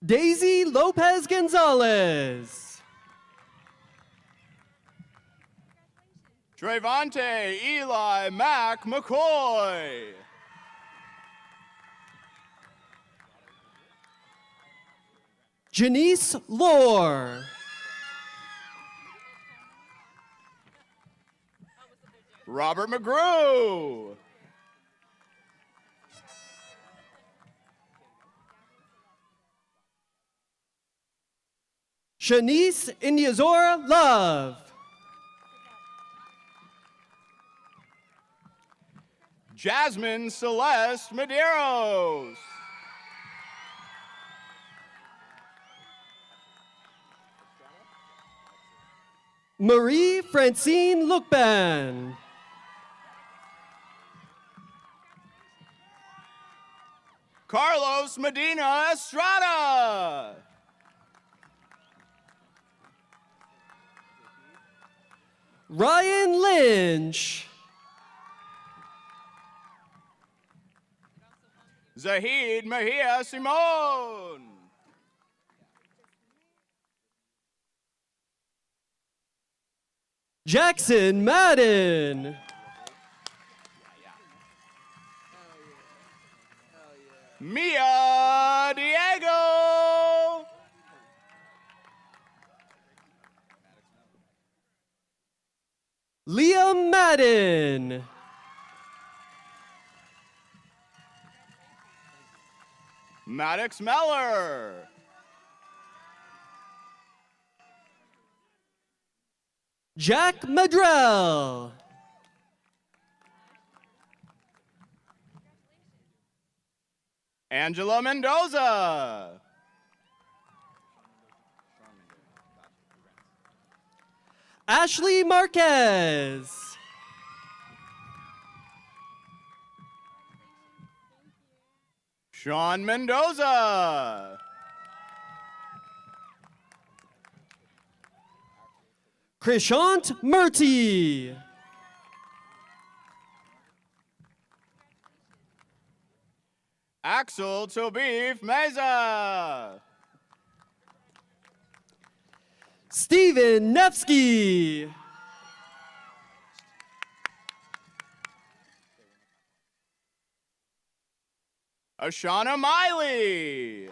Daisy Lopez Gonzalez. Dravante Eli Mack McCoy. Janice Lore. Robert McGrew. Shanice Inyazora Love. Jasmine Celeste Medeiros. Marie Francine Lukban. Carlos Medina Estrada. Ryan Lynch. Zahid Mejia Simone. Jackson Madden. Mia Diego. Liam Madden. Maddox Meller. Jack Madrell. Angela Mendoza. Ashley Marquez. Sean Mendoza. Krishant Murty. Axel Tobif Meza. Steven Nevsky. Ashana Miley.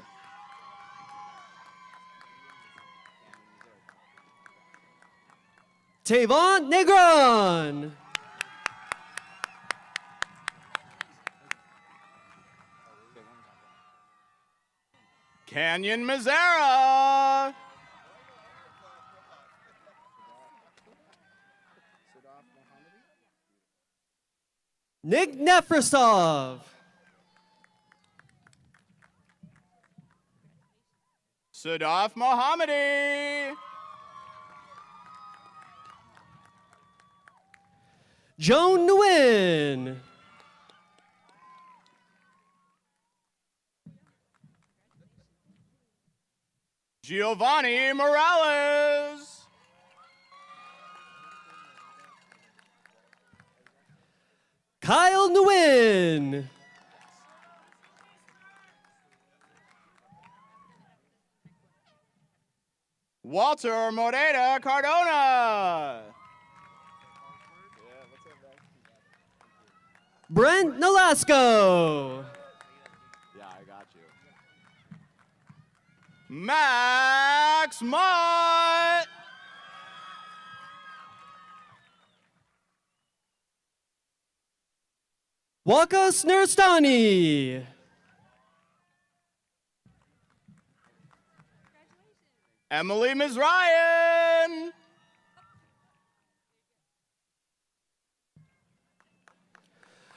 Tavon Negron. Canyon Mazzara. Nick Nefrasov. Sadaf Mohammadi. Joan Nguyen. Giovanni Morales. Kyle Nguyen. Walter Moreda Cardona. Brent Nolasco. Yeah, I got you. Max Mott. Wakas Nurstani. Emily Mizrayan.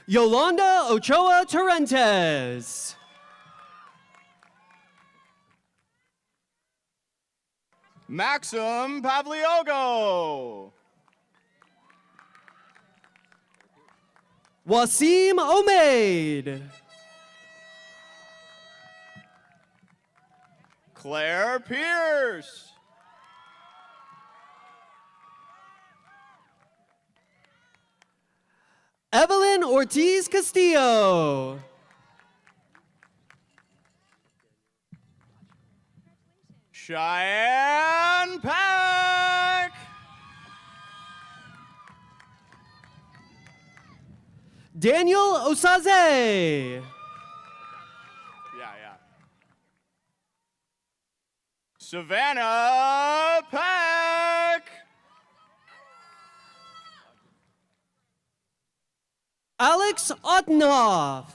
Yolanda Ochoa Torrentes. Maxim Pavliogo. Wasim Omaid. Claire Pierce. Evelyn Ortiz Castillo. Cheyenne Peck. Daniel Osaze. Yeah. Savannah Peck. Alex Ottenhoff.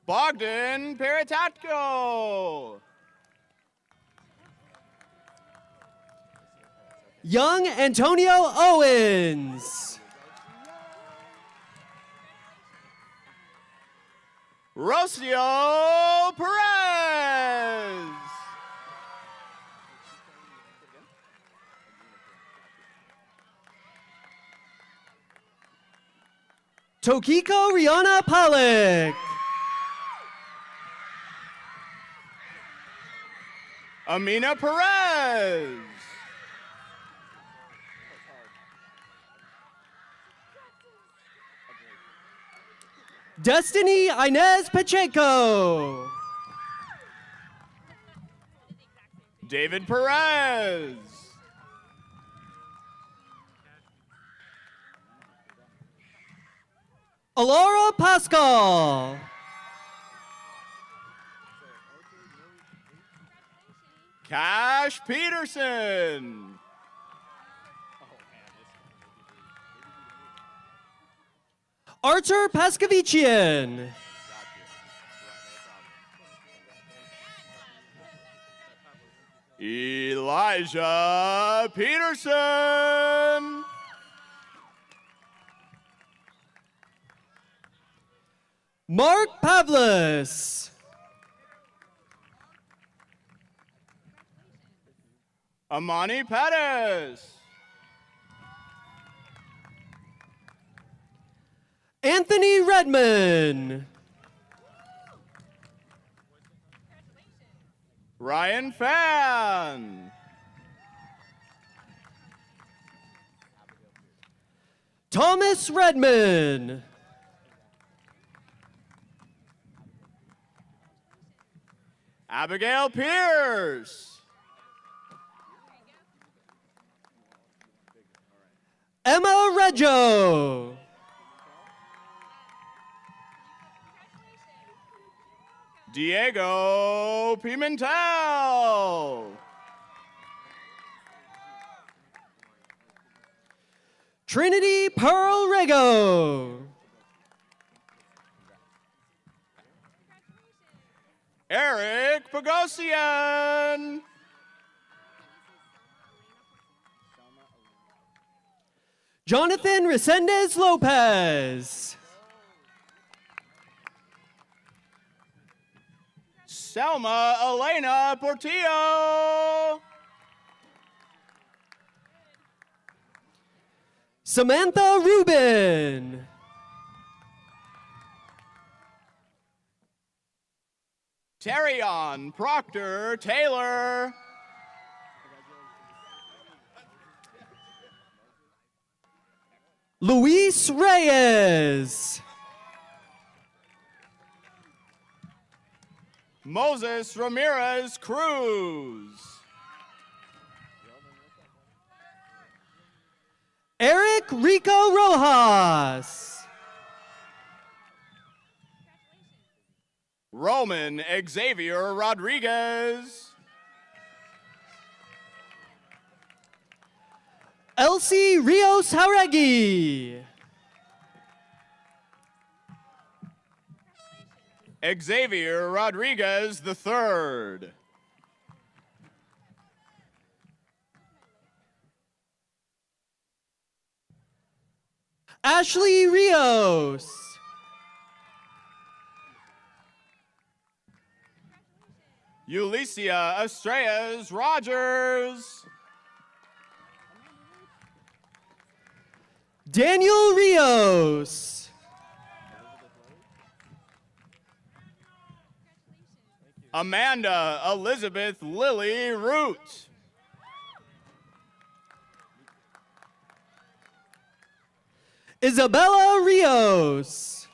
Bogdan Peritatko. Young Antonio Owens. Rocio Perez. Tokiko Rihanna Pollock. Amina Perez. Destiny Inez Pacheco. David Perez. Alora Pascal. Cash Peterson. Artur Paskavichian. Elijah Peterson. Mark Pavlis. Amani Pettis. Anthony Redman. Ryan Fan. Thomas Redman. Abigail Pierce. Emma Reggio. Diego Pimentel. Trinity Pearl Rego. Eric Bogosian. Jonathan Resendez Lopez. Selma Elena Portillo. Samantha Rubin. Terrion Proctor Taylor. Luis Reyes. Moses Ramirez Cruz. Eric Rico Rojas. Roman Xavier Rodriguez. Elsie Rios Jauregui. Xavier Rodriguez III. Ashley Rios. Ulicia Estrellas Rogers. Daniel Rios. Amanda Elizabeth Lily Root. Isabella Rios.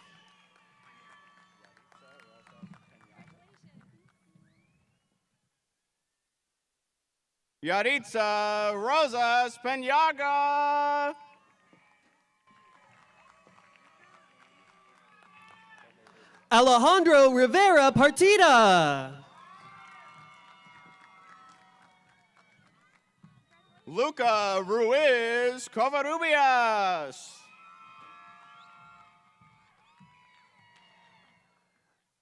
Yaritza Rosas Peñaga. Alejandro Rivera Partida. Luca Ruiz Covarrubias.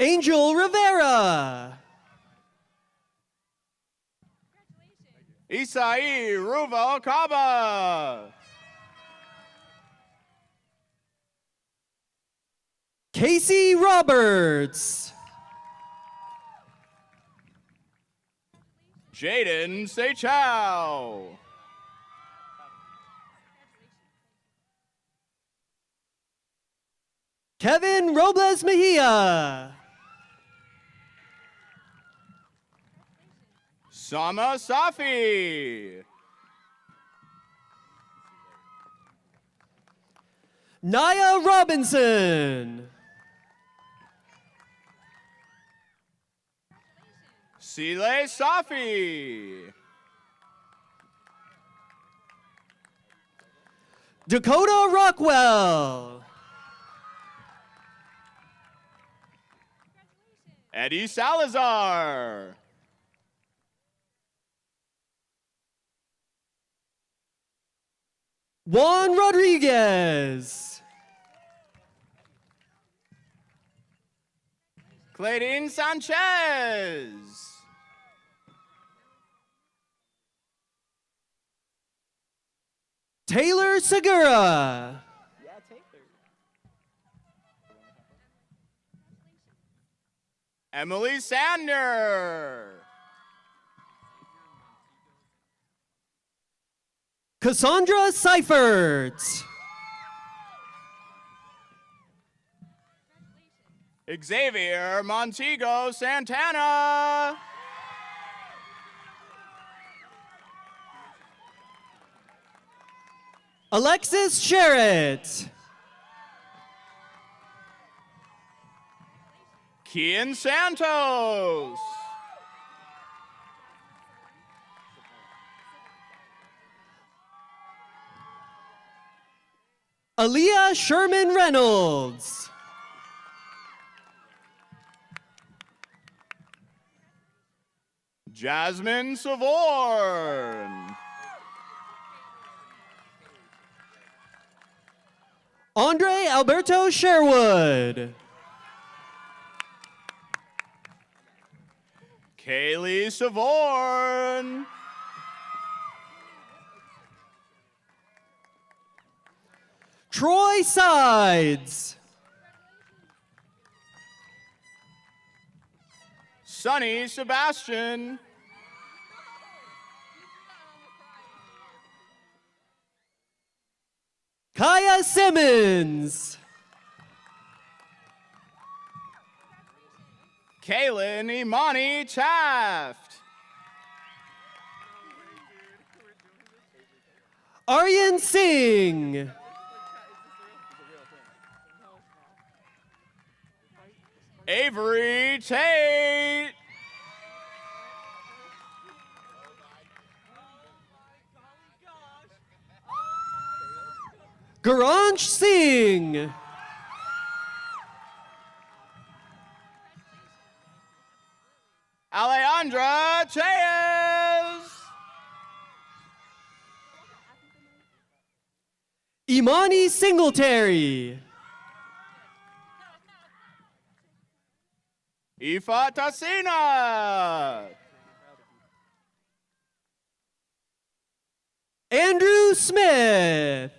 Angel Rivera. Isai Ruvalcaba. Casey Roberts. Jaden Seychow. Kevin Robles Mejia. Sama Safi. Naya Robinson. Sile Safi. Dakota Rockwell. Eddie Salazar. Juan Rodriguez. Clayton Sanchez. Taylor Segura. Emily Sander. Cassandra Seifert. Xavier Montego Santana. Alexis Sherritt. Kian Santos. Aaliyah Sherman Reynolds. Jasmine Savorn. Andre Alberto Sherwood. Kaylee Savorn. Troy Sides. Sonny Sebastian. Kaya Simmons. Kaylin Imani Taft. Aryan Singh. Avery Tate. Garanj Singh. Alejandra Chayes. Imani Singletary. Ifa Tassina. Andrew Smith.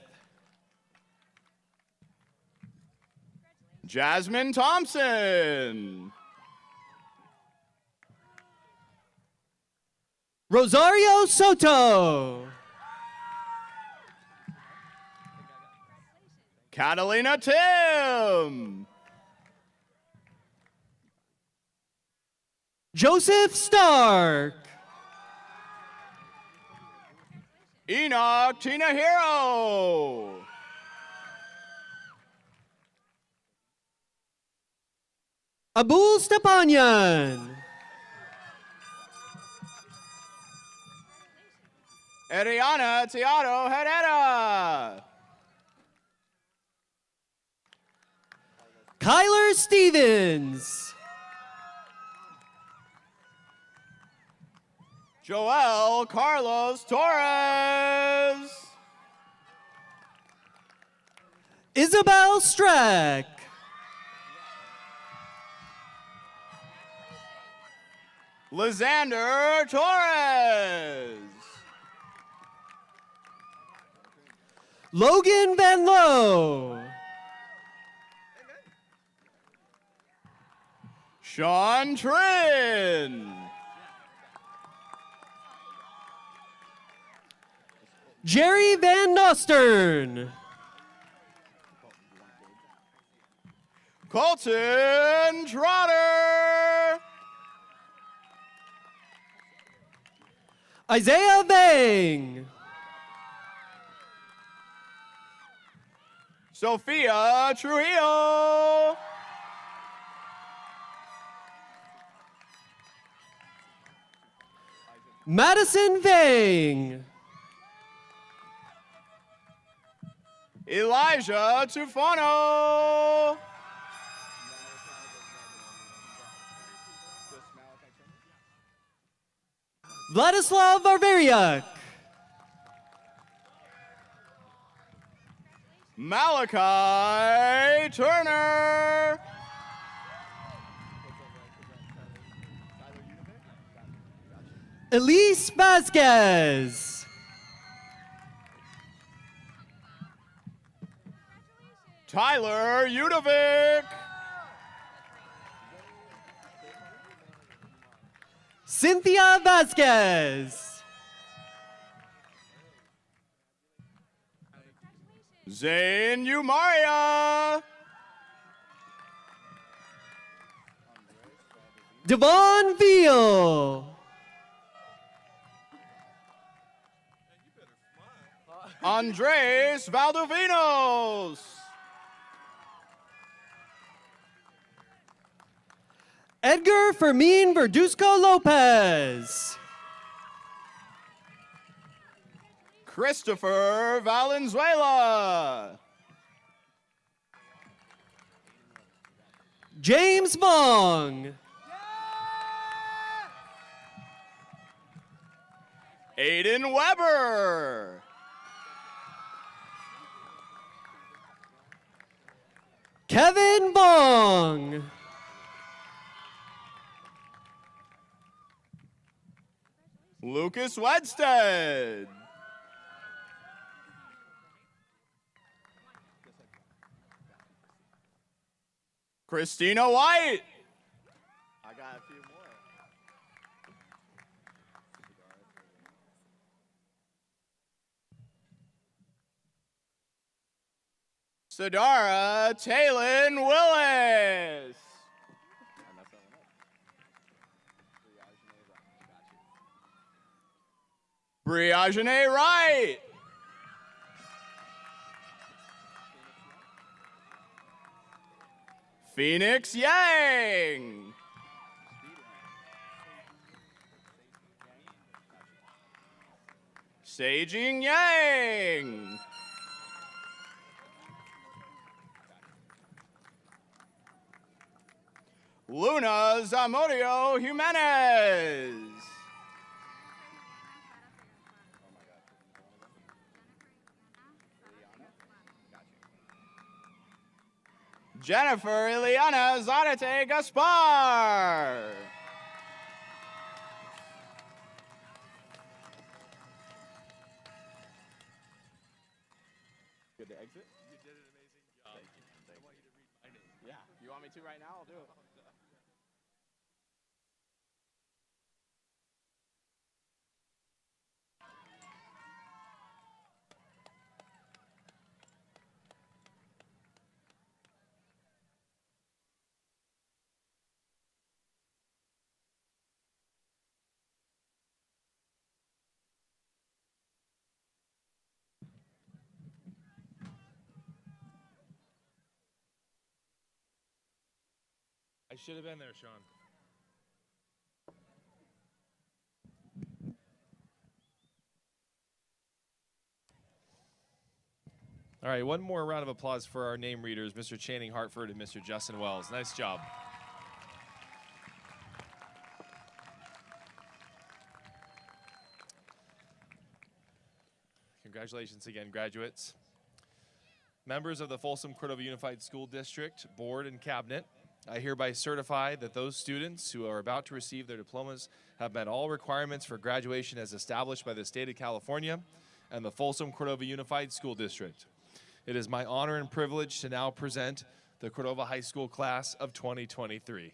Jasmine Thompson. Rosario Soto. Catalina Tim. Joseph Stark. Enoch Tinahiro. Abul Stepanyan. Ariana Tiago Herrera. Kyler Stevens. Joel Carlos Torres. Isabel Strack. Lysander Torres. Logan Van Lowe. Sean Trin. Jerry Van Nostern. Colton Trotter. Isaiah Vang. Sophia Trujillo. Madison Vang. Elijah Tufano. Vladislav Varvariak. Malachi Turner. Elise Vasquez. Tyler Udovic. Cynthia Vasquez. Zane Umaria. Devon Veal. Andres Valdovinos. Edgar Fermin Verduzco Lopez. Christopher Valenzuela. James Vong. Aiden Weber. Kevin Vong. Lucas Wedstead. Christina White. I got a few more. Sadara Taylin Willis. Briagene Wright. Phoenix Yang. Seijing Yang. Luna Zamudio Jimenez. Jennifer Ileana Zarate Gaspar. Good to exit? You did an amazing job. Thank you. I want you to read my name. Yeah, you want me to right now? I'll do it. I should have been there, Sean. All right, one more round of applause for our name readers, Mr. Channing Hartford and Mr. Justin Wells. Nice job. Congratulations again, graduates. Members of the Folsom Cordova Unified School District Board and Cabinet, I hereby certify that those students who are about to receive their diplomas have met all requirements for graduation as established by the state of California and the Folsom Cordova Unified School District. It is my honor and privilege to now present the Cordova High School class of 2023.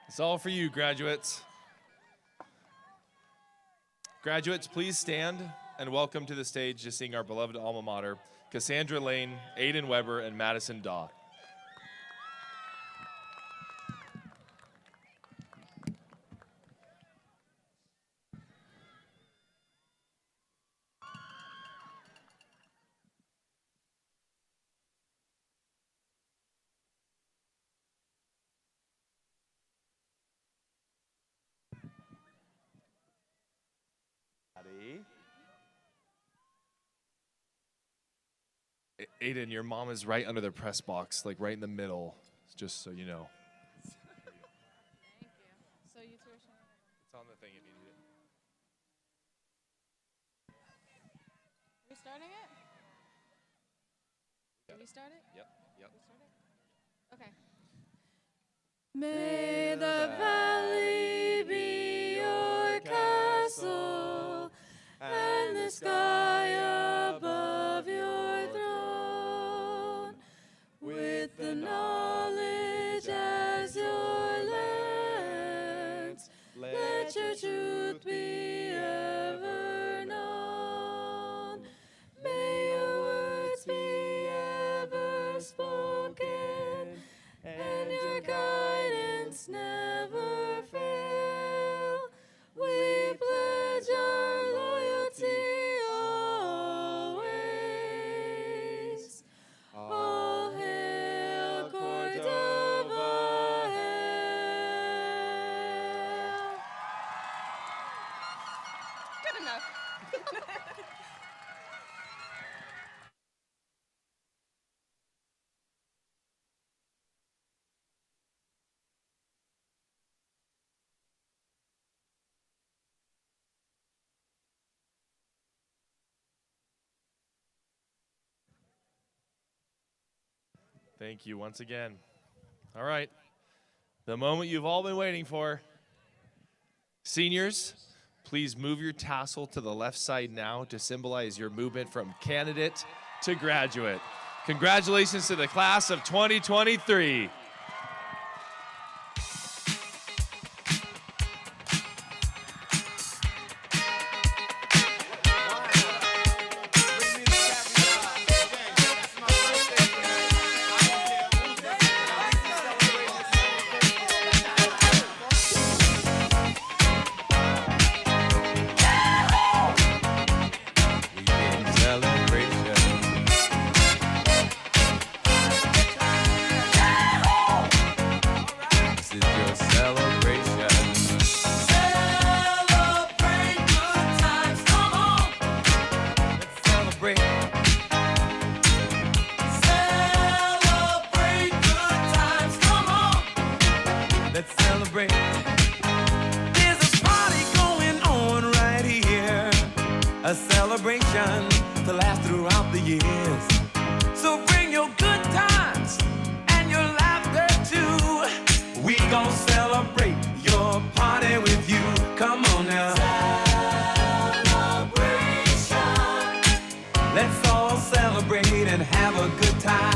It's all for you, graduates. Graduates, please stand and welcome to the stage to sing our beloved alma mater, Cassandra Lane, Aiden Weber, and Madison Daw. Aiden, your mom is right under the press box, like right in the middle, just so you know. Thank you. So you two are sharing? It's on the thing if you need it. Are we starting it? Did we start it? Yep. We started? Okay. May the valley be your castle, and the sky above your throne, with the knowledge as your lens, let your truth be ever known. May your words be ever spoken, and your guidance never fail. We pledge our loyalty always. All hail Cordova, hail. Good enough. Thank you once again. All right, the moment you've all been waiting for. Seniors, please move your tassel to the left side now to symbolize your movement from candidate to graduate. Congratulations to the class of 2023. Celebration. celebration to last throughout the years. So bring your good times and your laughter too. We gon' celebrate your party with you. Come on now. Celebration. Let's all celebrate and have a good time.